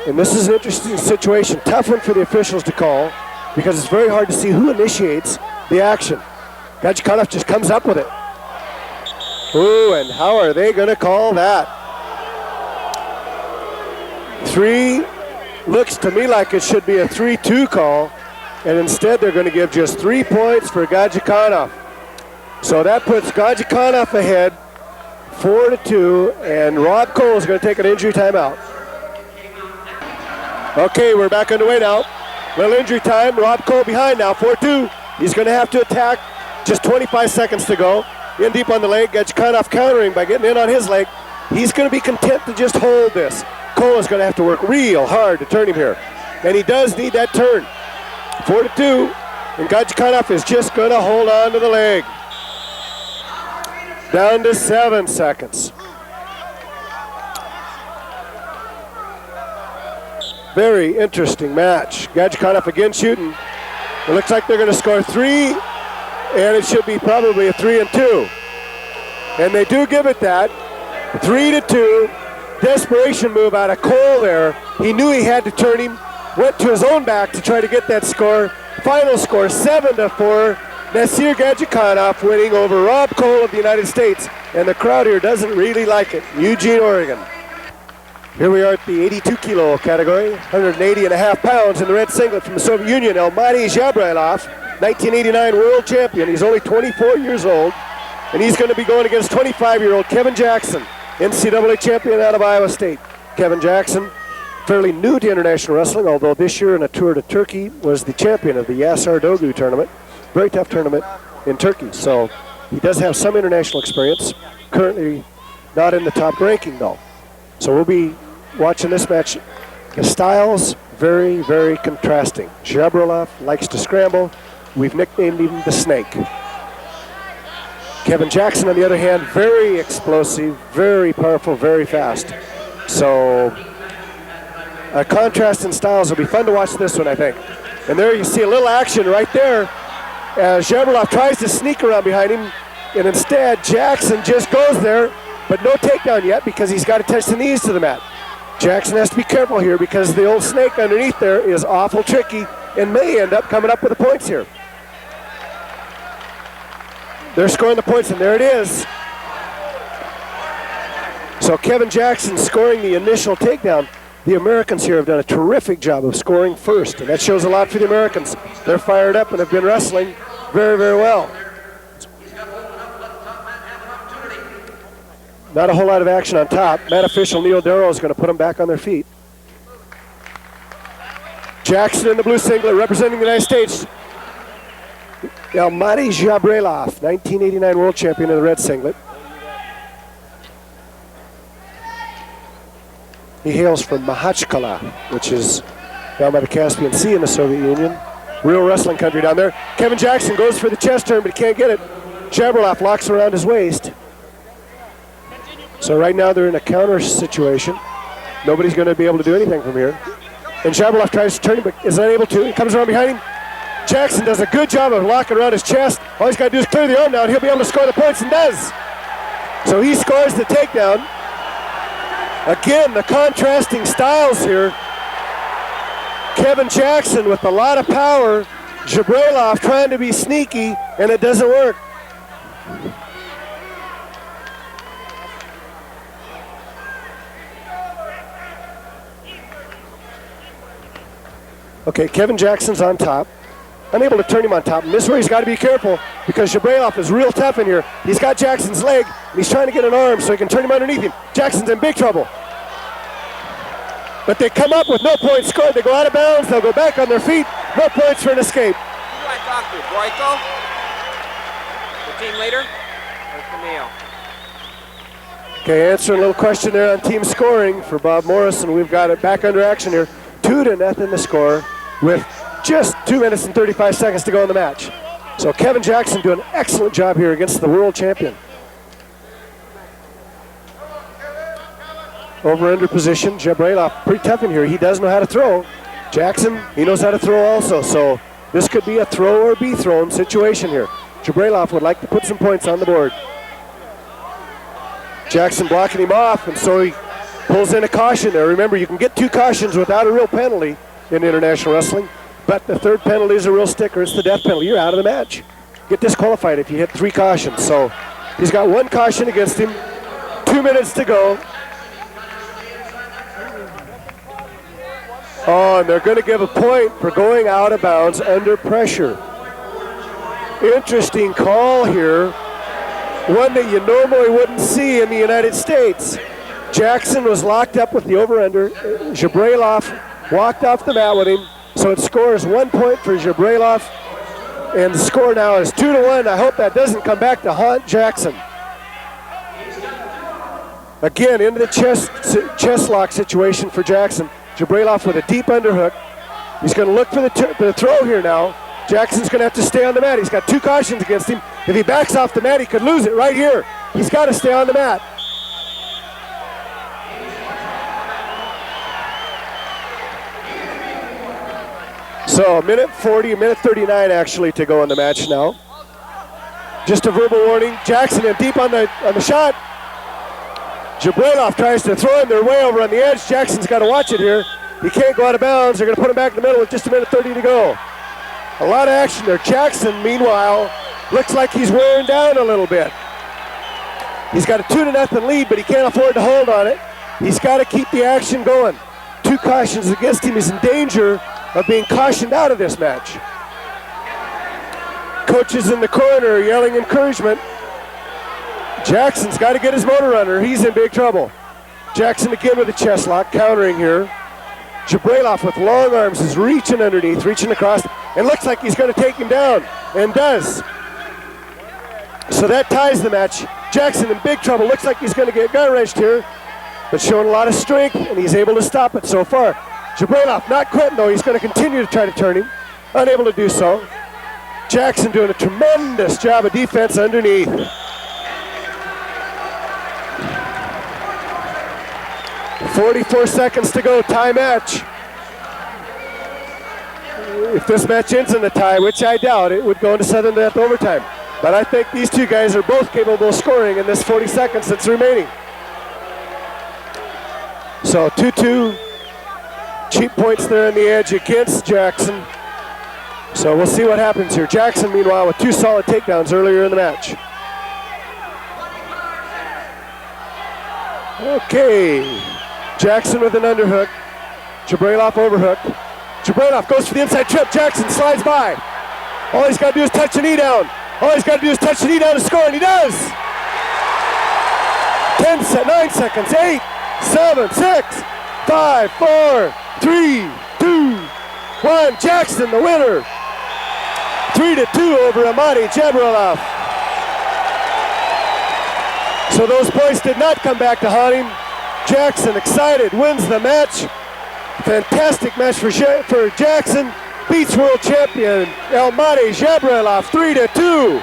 And this is an interesting situation. Tough one for the officials to call because it's very hard to see who initiates the action. Gadjikanov just comes up with it. Ooh, and how are they going to call that? 3 looks to me like it should be a 3-2 call, and instead they're going to give just 3 points for Gadjikanov. So that puts Gadjikanov ahead 4-2, and Rob Cole is going to take an injury timeout. Okay, we're back underway now. Little injury time. Rob Cole behind now, 4-2. He's going to have to attack. Just 25 seconds to go. In deep on the leg. Gadjikanov countering by getting in on his leg. He's going to be content to just hold this. Cole is going to have to work real hard to turn him here. And he does need that turn. 4-2. And Gadjikanov is just going to hold on to the leg. Down to 7 seconds. Very interesting match. Gadjikanov again shooting. It looks like they're going to score 3, and it should be probably a 3-2. And they do give it that. 3-2. Desperation move out of Cole there. He knew he had to turn him. Went to his own back to try to get that score. Final score 7-4. Nasir Gadjikanov winning over Rob Cole of the United States. And the crowd here doesn't really like it. Eugene, Oregon. Here we are at the 82 kilo category, 180 and a half pounds in the red singlet from the Soviet Union, Almaty Zhabrailov, 1989 world champion. He's only 24 years old, and he's going to be going against 25-year-old Kevin Jackson, NCAA champion out of Iowa State. Kevin Jackson, fairly new to international wrestling, although this year in a tour to Turkey was the champion of the Yasar Dogu tournament. Very tough tournament in Turkey, so he does have some international experience. Currently not in the top ranking, though. So we'll be watching this match. The styles, very, very contrasting. Zhabrailov likes to scramble. We've nicknamed him the Snake. Kevin Jackson, on the other hand, very explosive, very powerful, very fast. So a contrast in styles. Will be fun to watch this one, I think. And there you see a little action right there as Zhabrailov tries to sneak around behind him, and instead Jackson just goes there. But no takedown yet because he's got to touch the knees to the mat. Jackson has to be careful here because the old snake underneath there is awful tricky and may end up coming up with the points here. They're scoring the points, and there it is. So Kevin Jackson scoring the initial takedown. The Americans here have done a terrific job of scoring first, and that shows a lot for the Americans. They're fired up and have been wrestling very, very well. Not a whole lot of action on top. Mat official Neil Darrow is going to put them back on their feet. Jackson in the blue singlet representing the United States. Almady Jabrelov, 1989 world champion in the red singlet. He hails from Makhachkala, which is down by the Caspian Sea in the Soviet Union. Real wrestling country down there. Kevin Jackson goes for the chest turn, but he can't get it. Jabrelov locks around his waist. So right now they're in a counter situation. Nobody's going to be able to do anything from here. And Jabrelov tries to turn him, but is unable to. He comes around behind him. Jackson does a good job of locking around his chest. All he's got to do is clear the arm now, and he'll be able to score the points, and does. So he scores the takedown. Again, the contrasting styles here. Kevin Jackson with a lot of power. Jabrelov trying to be sneaky, and it doesn't work. Okay, Kevin Jackson's on top. Unable to turn him on top. And this is where he's got to be careful because Jabrelov is real tough in here. He's got Jackson's leg, and he's trying to get an arm so he can turn him underneath him. Jackson's in big trouble. But they come up with no points scored. They go out of bounds. They'll go back on their feet. No points for an escape. Who do I talk to? Boyko? The team leader? Or Camille? Okay, answering a little question there on team scoring for Bob Morrison. We've got it back under action here. 2-0 the score with just 2 minutes and 35 seconds to go in the match. So Kevin Jackson doing an excellent job here against the world champion. Over-under position. Jabrelov pretty tough in here. He does know how to throw. Jackson, he knows how to throw also. So this could be a throw or be thrown situation here. Jabrelov would like to put some points on the board. Jackson blocking him off, and so he pulls in a caution there. Remember, you can get 2 cautions without a real penalty in international wrestling, but the 3rd penalty is a real sticker. It's the death penalty. You're out of the match. Get disqualified if you hit 3 cautions. So he's got 1 caution against him. 2 minutes to go. Oh, and they're going to give a point for going out of bounds under pressure. Interesting call here. One that you normally wouldn't see in the United States. Jackson was locked up with the over-under. Jabrelov walked off the mat with him. So it scores 1 point for Jabrelov. And the score now is 2-1. I hope that doesn't come back to haunt Jackson. Again, into the chest lock situation for Jackson. Jabrelov with a deep underhook. He's going to look for the throw here now. Jackson's going to have to stay on the mat. He's got 2 cautions against him. If he backs off the mat, he could lose it right here. He's got to stay on the mat. So a minute 40, a minute 39 actually to go in the match now. Just a verbal warning. Jackson in deep on the shot. Jabrelov tries to throw him. They're way over on the edge. Jackson's got to watch it here. He can't go out of bounds. They're going to put him back in the middle with just a minute 30 to go. A lot of action there. Jackson, meanwhile, looks like he's wearing down a little bit. He's got a 2-0 lead, but he can't afford to hold on it. He's got to keep the action going. 2 cautions against him. He's in danger of being cautioned out of this match. Coaches in the corner yelling encouragement. Jackson's got to get his motor runner. He's in big trouble. Jackson again with a chest lock, countering here. Jabrelov with long arms is reaching underneath, reaching across, and looks like he's going to take him down, and does. So that ties the match. Jackson in big trouble. Looks like he's going to get gut-wrenched here, but showing a lot of strength, and he's able to stop it so far. Jabrelov not quitting, though. He's going to continue to try to turn him. Unable to do so. Jackson doing a tremendous job of defense underneath. .44 seconds to go, tie match. If this match ends in a tie, which I doubt, it would go into sudden death overtime. But I think these 2 guys are both capable of scoring in this 40 seconds that's remaining. So 2-2. Cheap points there on the edge against Jackson. So we'll see what happens here. Jackson, meanwhile, with 2 solid takedowns earlier in the match. Okay. Jackson with an underhook. Jabrailov overhook. Jabrailov goes for the inside trip. Jackson slides by. All he's got to do is touch the knee down. All he's got to do is touch the knee down to score, and he does. 9 seconds, 8, 7, 6, 5, 4, 3, 2, 1. Jackson, the winner. 3-2 over Amadi Jabrailov. So those points did not come back to haunt him. Jackson, excited, wins the match. Fantastic match for Jackson. Beats world champion Almadi Jabrailov 3-2.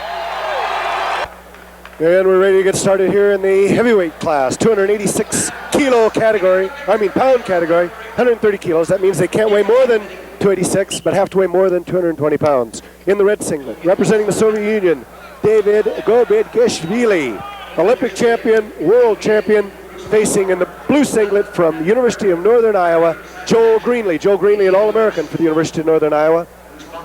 And we're ready to get started here in the heavyweight class, 286 kilo category, pound category, 130 kilos. That means they can't weigh more than 286, but have to weigh more than 220 pounds. In the red singlet, representing the Soviet Union, David Gobidgishvili, Olympic champion, world champion, facing in the blue singlet from the University of Northern Iowa, Joel Greenlee. Joel Greenlee, an All-American for the University of Northern Iowa,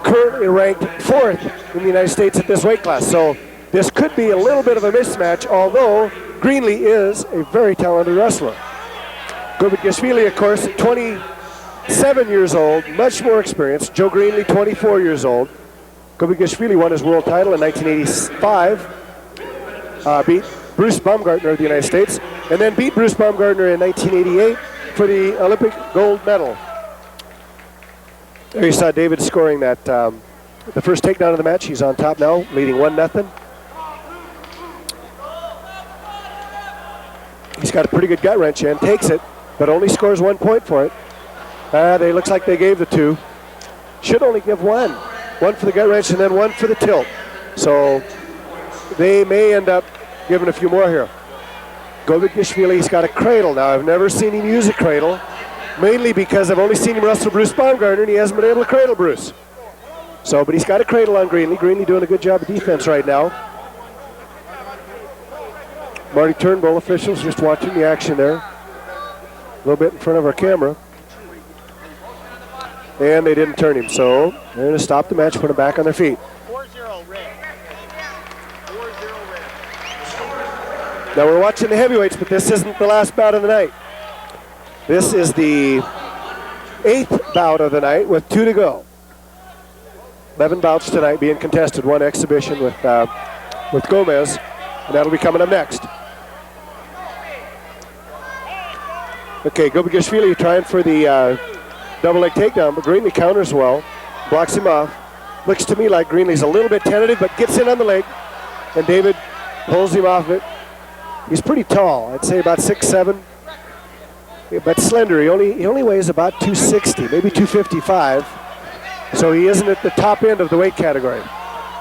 currently ranked 4th in the United States at this weight class. So this could be a little bit of a mismatch, although Greenlee is a very talented wrestler. Gobidgishvili, of course, 27 years old, much more experienced. Joe Greenlee, 24 years old. Gobidgishvili won his world title in 1985, beat Bruce Baumgartner of the United States, and then beat Bruce Baumgartner in 1988 for the Olympic gold medal. There you saw David scoring that, the first takedown of the match. He's on top now, leading 1-0. He's got a pretty good gut wrench and takes it, but only scores 1 point for it. They looks like they gave the 2. Should only give 1. 1 for the gut wrench and then 1 for the tilt. So they may end up giving a few more here. Gobidgishvili's got a cradle now. I've never seen him use a cradle, mainly because I've only seen him wrestle Bruce Baumgartner and he hasn't been able to cradle Bruce. So, but he's got a cradle on Greenlee. Greenlee doing a good job of defense right now. Marty Turnbull, officials, just watching the action there. A little bit in front of our camera. And they didn't turn him, so they're going to stop the match, put him back on their feet. 4-0 red. 4-0 red. Now we're watching the heavyweights, but this isn't the last bout of the night. This is the 8th bout of the night with 2 to go. 11 bouts tonight being contested, 1 exhibition with Gomez, and that'll be coming up next. Okay, Gobidgishvili trying for the double leg takedown, but Greenlee counters well, blocks him off. Looks to me like Greenlee's a little bit tentative, but gets in on the leg, and David pulls him off it. He's pretty tall, I'd say about 6'7", but slender. He only weighs about 260, maybe 255, so he isn't at the top end of the weight category.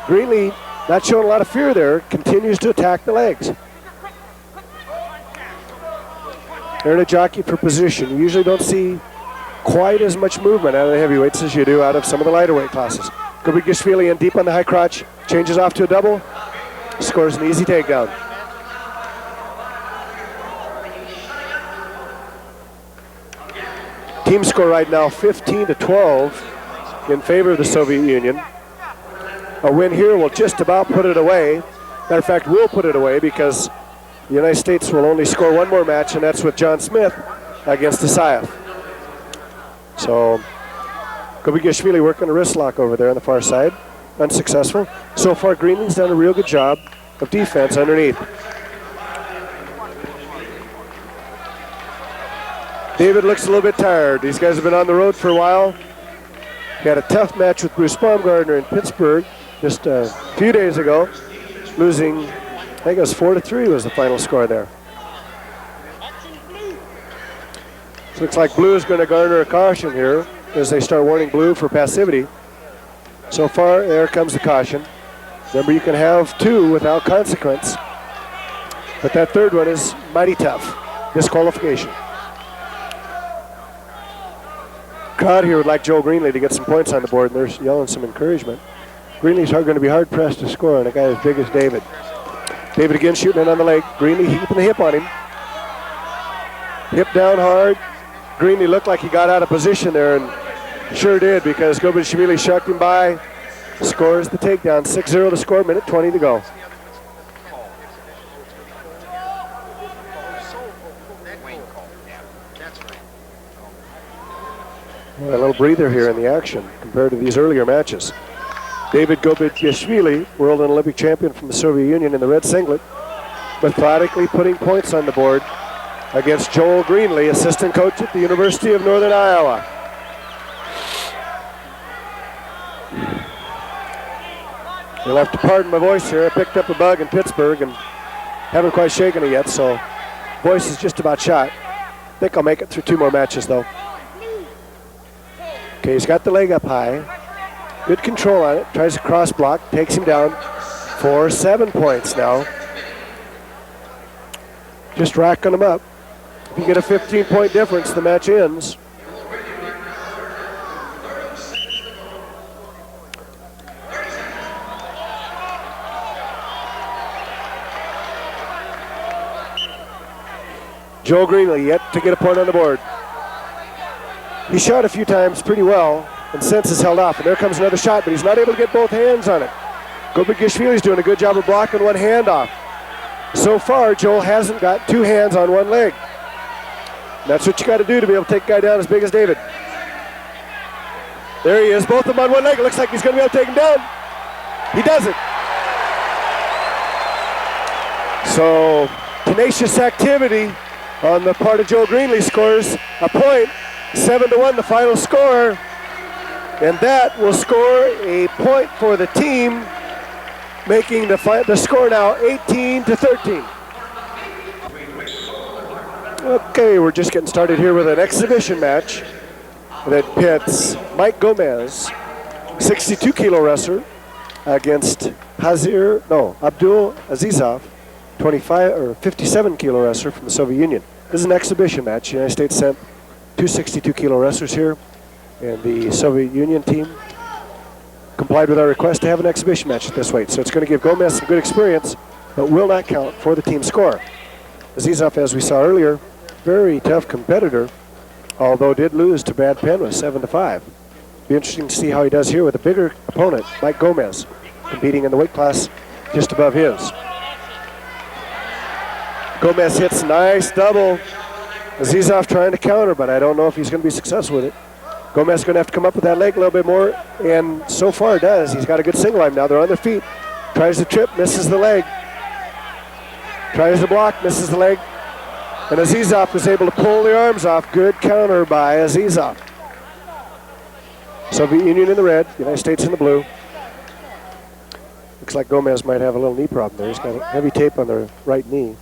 Greenlee, not showing a lot of fear there, continues to attack the legs. They're in a jockey for position. You usually don't see quite as much movement out of the heavyweights as you do out of some of the lighter weight classes. Gobidgishvili in deep on the high crotch, changes off to a double, scores an easy takedown. Team score right now 15-12 in favor of the Soviet Union. A win here will just about put it away. Matter of fact, will put it away because the United States will only score 1 more match, and that's with John Smith against Asayev. So Gobidgishvili working a wrist lock over there on the far side. Unsuccessful. So far, Greenlee's done a real good job of defense underneath. David looks a little bit tired. These guys have been on the road for a while. He had a tough match with Bruce Baumgartner in Pittsburgh just a few days ago, losing, I think it was 4-3 was the final score there. So looks like Blue is going to garner a caution here as they start warning Blue for passivity. So far, there comes the caution. Remember, you can have 2 without consequence, but that 3rd one is mighty tough. Disqualification. Crowd here would like Joel Greenlee to get some points on the board, and they're yelling some encouragement. Greenlee's going to be hard pressed to score on a guy as big as David. David again shooting in on the leg. Greenlee keeping the hip on him. Hip down hard. Greenlee looked like he got out of position there, and sure did, because Gobishvili shucked him by. Scores the takedown. 6-0 to score, minute 20 to go. A little breather here in the action compared to these earlier matches. David Gobishvili, world and Olympic champion from the Soviet Union in the red singlet, methodically putting points on the board against Joel Greenlee, assistant coach at the University of Northern Iowa. You'll have to pardon my voice here. I picked up a bug in Pittsburgh and haven't quite shaken it yet, so voice is just about shot. I think I'll make it through 2 more matches though. Okay, he's got the leg up high. Good control on it. Tries to cross block, takes him down for 7 points now. Just racking them up. If you get a 15-point difference, the match ends. Joel Greenlee yet to get a point on the board. He shot a few times pretty well, and since has held off. And there comes another shot, but he's not able to get both hands on it. Gobishvili's doing a good job of blocking one hand off. So far, Joel hasn't got 2 hands on one leg. And that's what you got to do to be able to take a guy down as big as David. There he is, both of them on one leg. It looks like he's going to be able to take him down. He doesn't. So, tenacious activity on the part of Joel Greenlee scores a point. 7-1 the final score, and that will score a point for the team, making the score now 18-13. Okay, we're just getting started here with an exhibition match that pits Mike Gomez, 62-kilo wrestler, against Abdul Azizov, 57-kilo wrestler from the Soviet Union. This is an exhibition match. The United States sent 2 62-kilo wrestlers here, and the Soviet Union team complied with our request to have an exhibition match at this weight. So it's going to give Gomez some good experience, but will not count for the team score. Azizov, as we saw earlier, very tough competitor, although did lose to Brad Penn with 7-5. Be interesting to see how he does here with a bigger opponent, Mike Gomez, competing in the weight class just above his. Gomez hits a nice double. Azizov trying to counter, but I don't know if he's going to be successful with it. Gomez is going to have to come up with that leg a little bit more, and so far does. He's got a good single line now. They're on their feet. Tries to trip, misses the leg. Tries to block, misses the leg. And Azizov was able to pull the arms off. Good counter by Azizov. Soviet Union in the red, United States in the blue. Looks like Gomez might have a little knee problem there. He's got heavy tape on the right knee.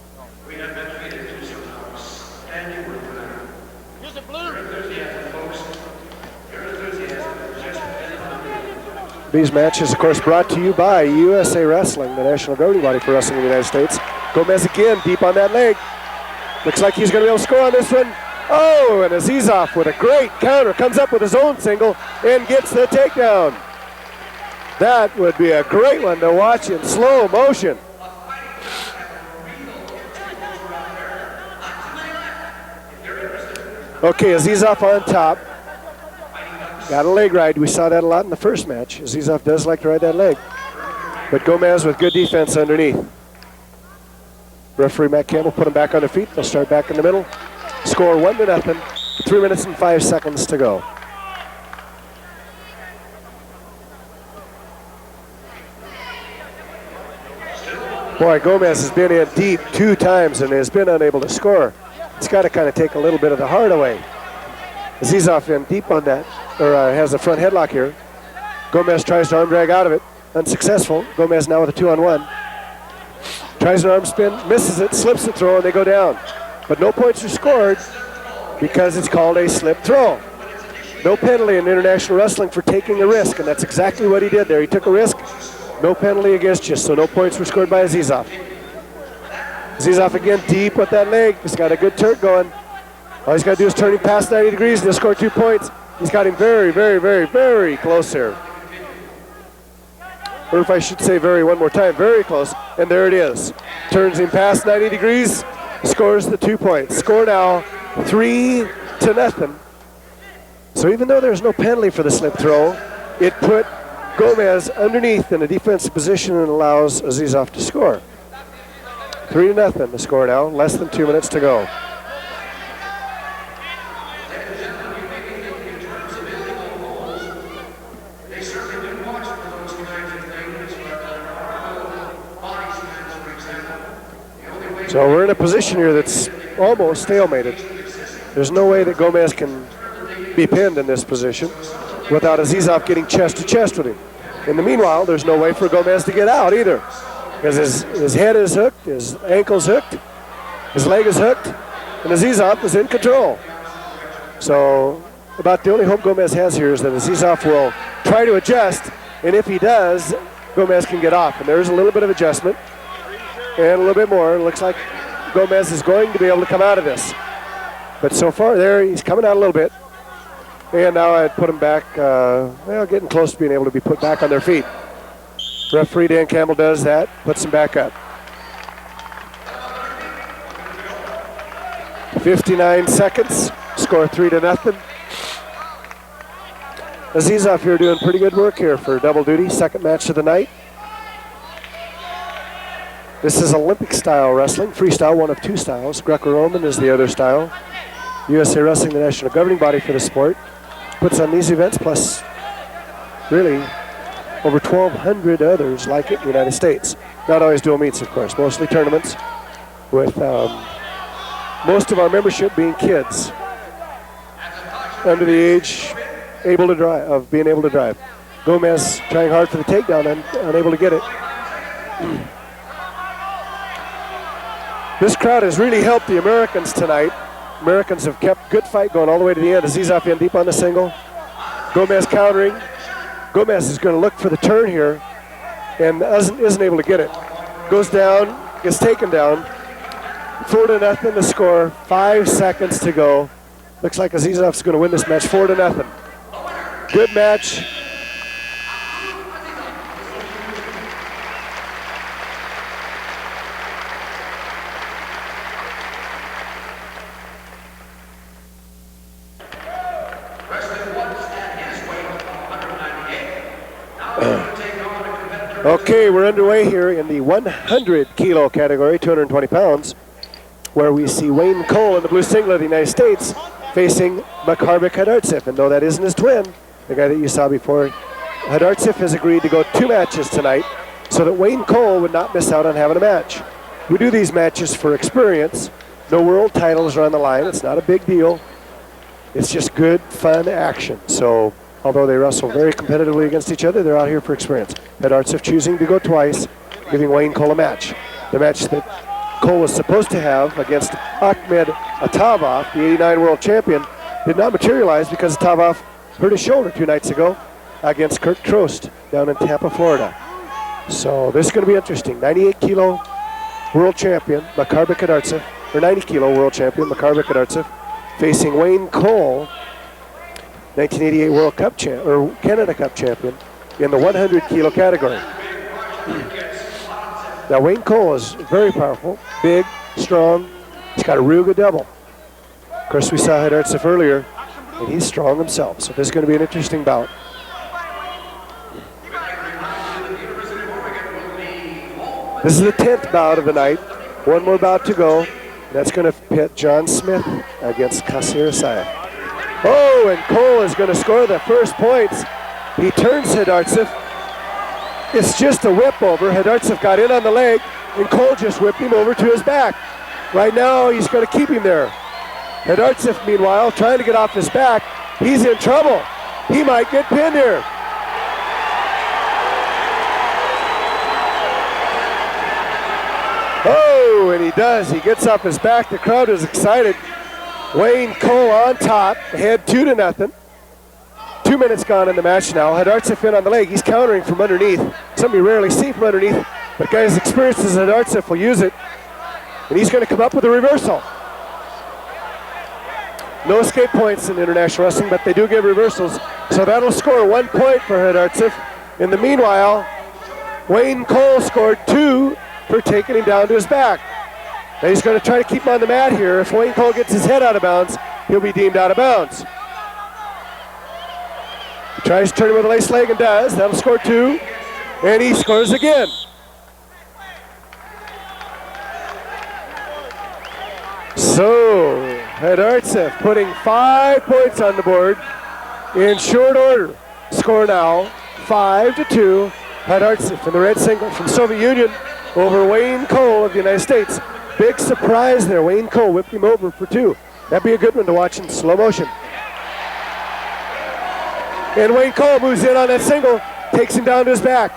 These matches, of course, brought to you by USA Wrestling, the national governing body for wrestling in the United States. Gomez again, deep on that leg. Looks like he's going to be able to score on this one. Oh, and Azizov with a great counter, comes up with his own single and gets the takedown. That would be a great one to watch in slow motion. Okay, Azizov on top. Got a leg ride. We saw that a lot in the first match. Azizov does like to ride that leg. But Gomez with good defense underneath. Referee Matt Campbell put them back on their feet. They'll start back in the middle. Score 1-0. 3 minutes and 5 seconds to go. Boy, Gomez has been in deep 2 times and has been unable to score. It's got to kind of take a little bit of the heart away. Azizov in deep on that, or has a front headlock here. Gomez tries to arm drag out of it. Unsuccessful. Gomez now with a 2-on-1. Tries an arm spin, misses it, slips the throw, and they go down. But no points are scored because it's called a slip throw. No penalty in international wrestling for taking a risk, and that's exactly what he did there. He took a risk, no penalty against you, so no points were scored by Azizov. Azizov again deep with that leg. He's got a good turn going. All he's got to do is turn him past 90 degrees and he'll score 2 points. He's got him very, very, very, very close here. Or if I should say very one more time, very close. And there it is. Turns him past 90 degrees, scores the 2 points. Score now 3-0. So even though there's no penalty for the slip throw, it put Gomez underneath in a defensive position and allows Azizov to score. 3-0 the score now, less than 2 minutes to go. So we're in a position here that's almost stalemated. There's no way that Gomez can be pinned in this position without Azizov getting chest to chest with him. In the meanwhile, there's no way for Gomez to get out either, because his head is hooked, his ankle's hooked, his leg is hooked, and Azizov is in control. So about the only hope Gomez has here is that Azizov will try to adjust, and if he does, Gomez can get off. And there's a little bit of adjustment and a little bit more. It looks like Gomez is going to be able to come out of this. But so far there, he's coming out a little bit. And now I'd put him back, well, getting close to being able to be put back on their feet. Referee Dan Campbell does that, puts them back up. 59 seconds, score 3-0. Azizov here doing pretty good work here for double duty, second match of the night. This is Olympic style wrestling, freestyle, one of two styles. Greco-Roman is the other style. USA Wrestling, the national governing body for the sport, puts on these events, plus really over 1,200 others like it in the United States. Not always dual meets, of course, mostly tournaments, with most of our membership being kids under the age being able to drive. Gomez trying hard for the takedown and unable to get it. This crowd has really helped the Americans tonight. Americans have kept good fight going all the way to the end. Azizov in deep on the single. Gomez countering. Gomez is going to look for the turn here and isn't able to get it. Goes down, gets taken down. 4-0 the score, 5 seconds to go. Looks like Azizov's going to win this match 4-0. Good match. Okay, we're underway here in the 100 kilo category, 220 pounds, where we see Wayne Cole in the blue singlet of the United States facing Makarbek Hadartsev. And though that isn't his twin, the guy that you saw before, Hadartsev has agreed to go 2 matches tonight so that Wayne Cole would not miss out on having a match. We do these matches for experience. No world titles are on the line. It's not a big deal. It's just good, fun action. So although they wrestle very competitively against each other, they're out here for experience. Hadartsev choosing to go twice, giving Wayne Cole a match. The match that Cole was supposed to have against Ahmed Atavov, the 89 world champion, did not materialize because Atavov hurt his shoulder 2 nights ago against Kurt Trost down in Tampa, Florida. So this is going to be interesting. 98 kilo world champion, Makarbek Hadartsev, or 90 kilo world champion, Makarbek Hadartsev, facing Wayne Cole, 1988 World Cup or Canada Cup champion in the 100 kilo category. Now Wayne Cole is very powerful, big, strong. He's got a real good double. Of course, we saw Hadartsev earlier, and he's strong himself. So this is going to be an interesting bout. This is the 10th bout of the night. One more bout to go. That's going to pit John Smith against Kasir Asayev. Oh, and Cole is going to score the first points. He turns Hadartsev. It's just a whip over. Hadartsev got in on the leg, and Cole just whipped him over to his back. Right now, he's going to keep him there. Hadartsev, meanwhile, trying to get off his back. He's in trouble. He might get pinned here. Oh, and he does. He gets off his back. The crowd is excited. Wayne Cole on top, ahead 2-0. 2 minutes gone in the match now. Hadartsev in on the leg. He's countering from underneath. Something you rarely see from underneath, but guys experienced as Hadartsev will use it. And he's going to come up with a reversal. No escape points in international wrestling, but they do give reversals. So that'll score 1 point for Hadartsev. In the meanwhile, Wayne Cole scored 2 for taking him down to his back. And he's going to try to keep him on the mat here. If Wayne Cole gets his head out of bounds, he'll be deemed out of bounds. He tries to turn him with a lace leg and does. That'll score 2. And he scores again. So, Hadartsev putting 5 points on the board in short order. Score now 5-2. Hadartsev in the red singlet from Soviet Union over Wayne Cole of the United States. Big surprise there. Wayne Cole whipped him over for 2. That'd be a good one to watch in slow motion. And Wayne Cole moves in on that single, takes him down to his back.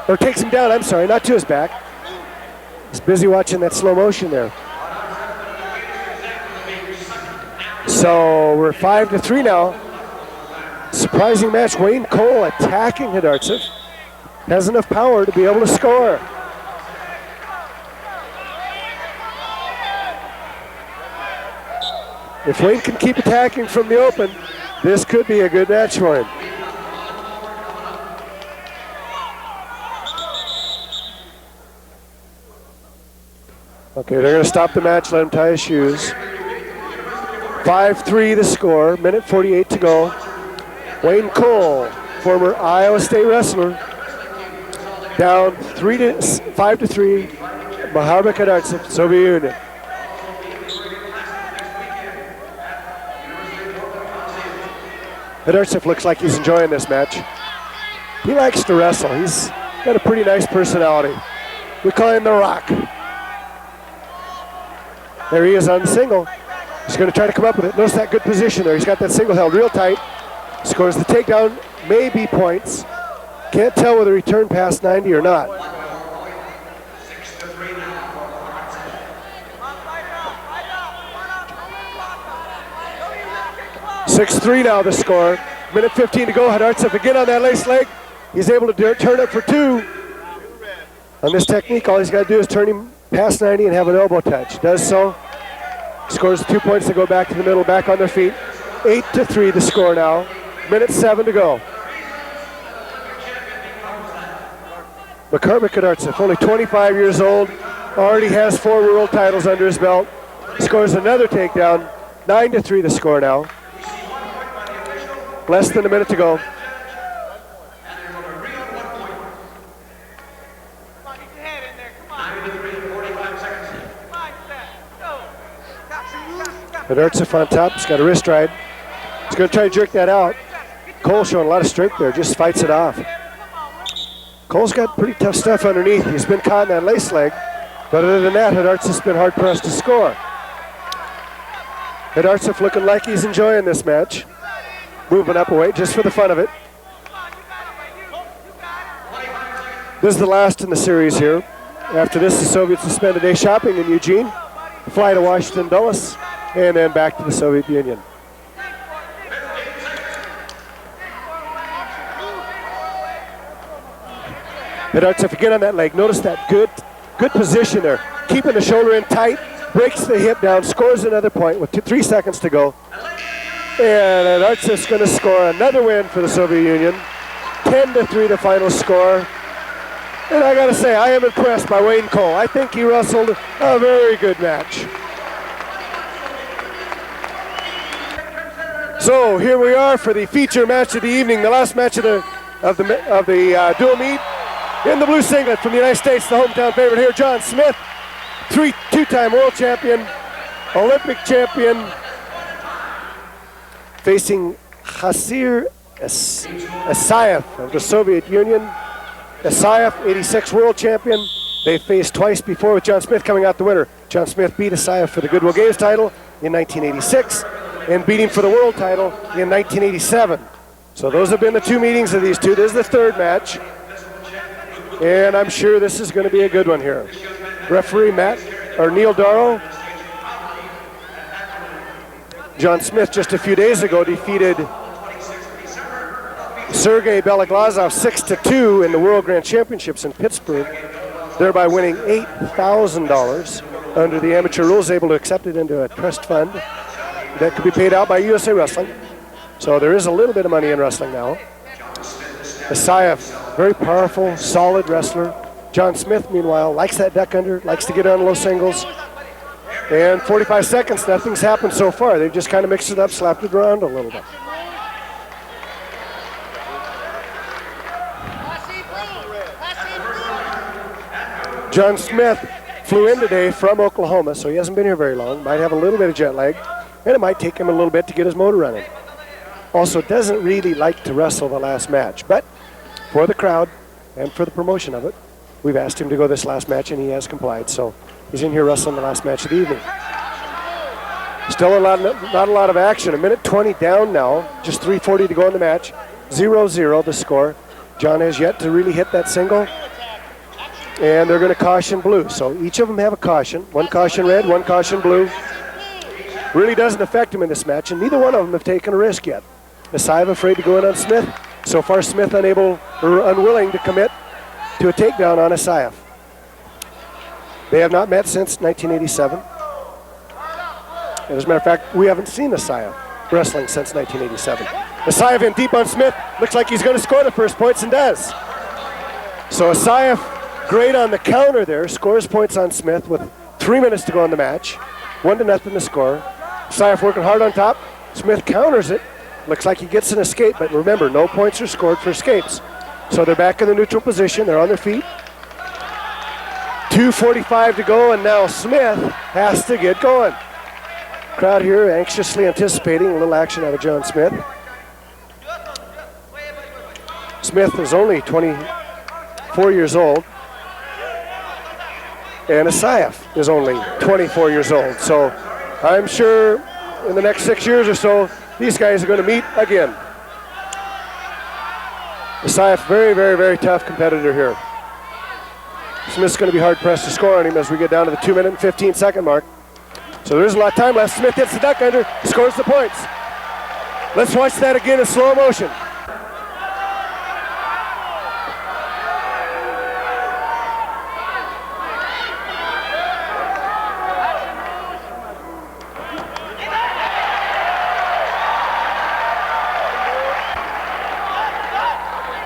Or takes him down, I'm sorry, not to his back. He's busy watching that slow motion there. So we're 5-3 now. Surprising match. Wayne Cole attacking Hadartsev. Has enough power to be able to score. If Wayne can keep attacking from the open, this could be a good match for him. Okay, they're going to stop the match, let him tie his shoes. 5-3 the score, minute 48 to go. Wayne Cole, former Iowa State wrestler, down 5-3. Maharbek Hadartsev, Soviet Union. Hadartsev looks like he's enjoying this match. He likes to wrestle. He's got a pretty nice personality. We call him The Rock. There he is on the single. He's going to try to come up with it. Notice that good position there. He's got that single held real tight. Scores the takedown, maybe points. Can't tell whether he turned past 90 or not. 6-3 now the score. Minute 15 to go. Hadartsev again on that lace leg. He's able to turn it for 2. On this technique, all he's got to do is turn him past 90 and have an elbow touch. Does so. Scores 2 points to go back to the middle, back on their feet. 8-3 the score now. Minute 7 to go. Maharbek Hadartsev, only 25 years old, already has 4 world titles under his belt. Scores another takedown. 9-3 the score now. Less than a minute to go. Hadartsev on top, he's got a wrist ride. He's going to try to jerk that out. Cole showing a lot of strength there, just fights it off. Cole's got pretty tough stuff underneath. He's been caught in that lace leg, but other than that, Hadartsev's been hard pressed to score. Hadartsev looking like he's enjoying this match. Moving up a weight just for the fun of it. This is the last in the series here. After this, the Soviets will spend a day shopping in Eugene, fly to Washington Dulles, and then back to the Soviet Union. Hadartsev again on that leg. Notice that good position there. Keeping the shoulder in tight, breaks the hip down, scores another point with 3 seconds to go. And Hadartsev's going to score another win for the Soviet Union. 10-3 the final score. And I got to say, I am impressed by Wayne Cole. I think he wrestled a very good match. So here we are for the feature match of the evening, the last match of the dual meet. In the blue singlet from the United States, the hometown favorite here, John Smith, two-time world champion, Olympic champion, facing Hasir Asayev of the Soviet Union. Asayev, 86 world champion. They faced twice before with John Smith coming out the winner. John Smith beat Asayev for the Goodwill Games title in 1986 and beat him for the world title in 1987. So those have been the 2 meetings of these two. This is the 3rd match. And I'm sure this is going to be a good one here. Referee Neil Darrow. John Smith just a few days ago defeated Sergei Beloglazov 6-2 in the World Grand Championships in Pittsburgh, thereby winning $8,000 under the amateur rules, able to accept it into a trust fund that could be paid out by USA Wrestling. So there is a little bit of money in wrestling now. Asayev, very powerful, solid wrestler, John Smith, meanwhile, likes that duck under, likes to get on low singles. And 45 seconds, nothing's happened so far. They've just kind of mixed it up, slapped it around a little bit. John Smith flew in today from Oklahoma, so he hasn't been here very long. Might have a little bit of jet lag, and it might take him a little bit to get his motor running. Also, doesn't really like to wrestle the last match, but for the crowd and for the promotion of it, we've asked him to go this last match, and he has complied. So he's in here wrestling the last match of the evening. Still not a lot of action. A minute 20 down now, just 3:40 to go in the match. 0-0 the score. John has yet to really hit that single. And they're going to caution blue. So each of them have a caution. One caution red, one caution blue. Really doesn't affect him in this match, and neither one of them have taken a risk yet. Asayev afraid to go in on Smith. So far, Smith unwilling to commit to a takedown on Asayev. They have not met since 1987. And as a matter of fact, we haven't seen Asayev wrestling since 1987. Asayev in deep on Smith. Looks like he's going to score the first points, and does. So Asayev, great on the counter there, scores points on Smith with 3 minutes to go in the match. 1-0 the score. Asayev working hard on top. Smith counters it. Looks like he gets an escape, but remember, no points are scored for escapes. So they're back in the neutral position. They're on their feet. 2:45 to go, and now Smith has to get going. Crowd here anxiously anticipating a little action out of John Smith. Smith is only 24 years old, and Asayev is only 24 years old. So I'm sure in the next 6 years or so, these guys are going to meet again. Asayev, very, very, very tough competitor here. Smith's going to be hard-pressed to score on him as we get down to the 2-minute and 15-second mark. So there's a lot of time left. Smith hits the duck under, scores the points. Let's watch that again in slow motion.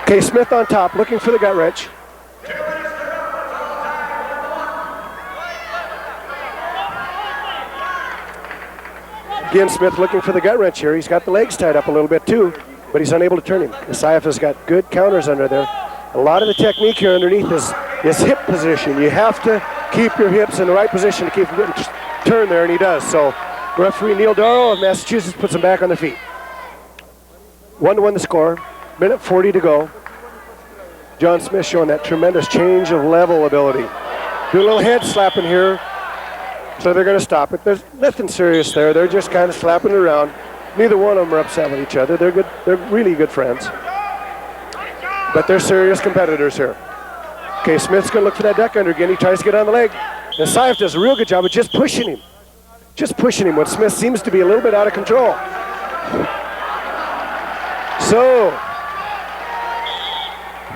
Okay, Smith on top, looking for the gut wrench. Again, Smith looking for the gut wrench here. He's got the legs tied up a little bit too, but he's unable to turn him. Asayev has got good counters under there. A lot of the technique here underneath is hip position. You have to keep your hips in the right position to keep him getting turned there, and he does. So referee Neil Darrow of Massachusetts puts them back on their feet. 1-1 the score, minute 40 to go. John Smith showing that tremendous change of level ability. Do a little head slapping here, so they're going to stop it. There's nothing serious there. They're just kind of slapping it around. Neither one of them are upset with each other. They're good. They're really good friends. But they're serious competitors here. Okay, Smith's going to look for that duck under again. He tries to get on the leg. And Asayev does a real good job of just pushing him. Just pushing him when Smith seems to be a little bit out of control. So,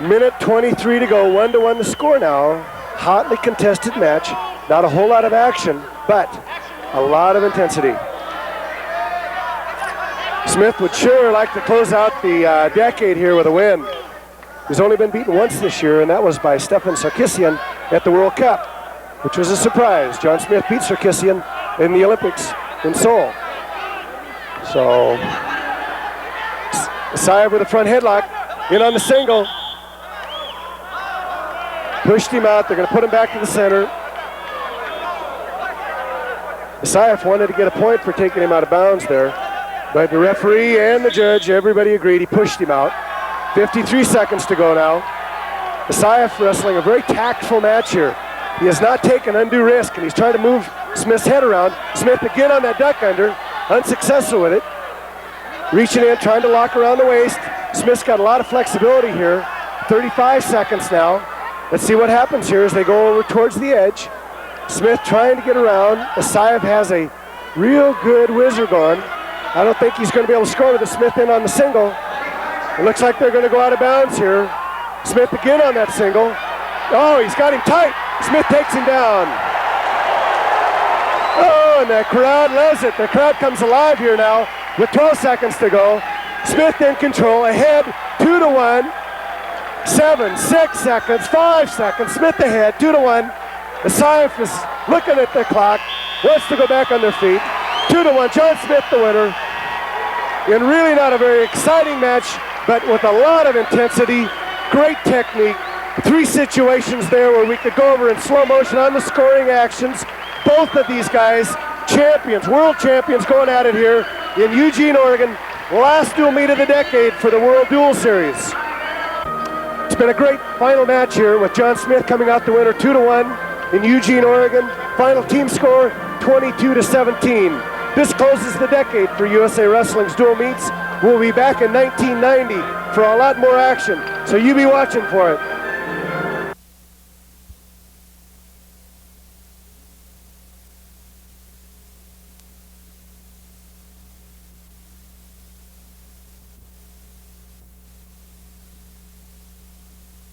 minute 23 to go, 1-1 the score now. Hotly contested match. Not a whole lot of action, but a lot of intensity. Smith would sure like to close out the decade here with a win. He's only been beaten once this year, and that was by Stefan Sarkisian at the World Cup, which was a surprise. John Smith beat Sarkisian in the Olympics in Seoul. So, Asayev with a front headlock, in on the single. Pushed him out. They're going to put him back to the center. Asayev wanted to get a point for taking him out of bounds there, but the referee and the judge, everybody agreed. He pushed him out. 53 seconds to go now. Asayev wrestling a very tactful match here. He has not taken undue risk, and he's trying to move Smith's head around. Smith again on that duck under, unsuccessful with it. Reaching in, trying to lock around the waist. Smith's got a lot of flexibility here. 35 seconds now. Let's see what happens here as they go over towards the edge. Smith trying to get around. Asayev has a real good whizzer going. I don't think he's going to be able to score with the Smith in on the single. It looks like they're going to go out of bounds here. Smith again on that single. Oh, he's got him tight. Smith takes him down. Oh, and the crowd loves it. The crowd comes alive here now with 12 seconds to go. Smith in control, ahead 2-1. 7, 6 seconds, 5 seconds. Smith ahead, 2-1. The Science is looking at the clock, wants to go back on their feet. 2-1, John Smith the winner. And really not a very exciting match, but with a lot of intensity, great technique. 3 situations there where we could go over in slow motion on the scoring actions. Both of these guys, champions, world champions, going at it here in Eugene, Oregon. Last dual meet of the decade for the World Duel Series. It's been a great final match here with John Smith coming out the winner 2-1 in Eugene, Oregon. Final team score 22-17. This closes the decade for USA Wrestling's dual meets. We'll be back in 1990 for a lot more action, so you be watching for it.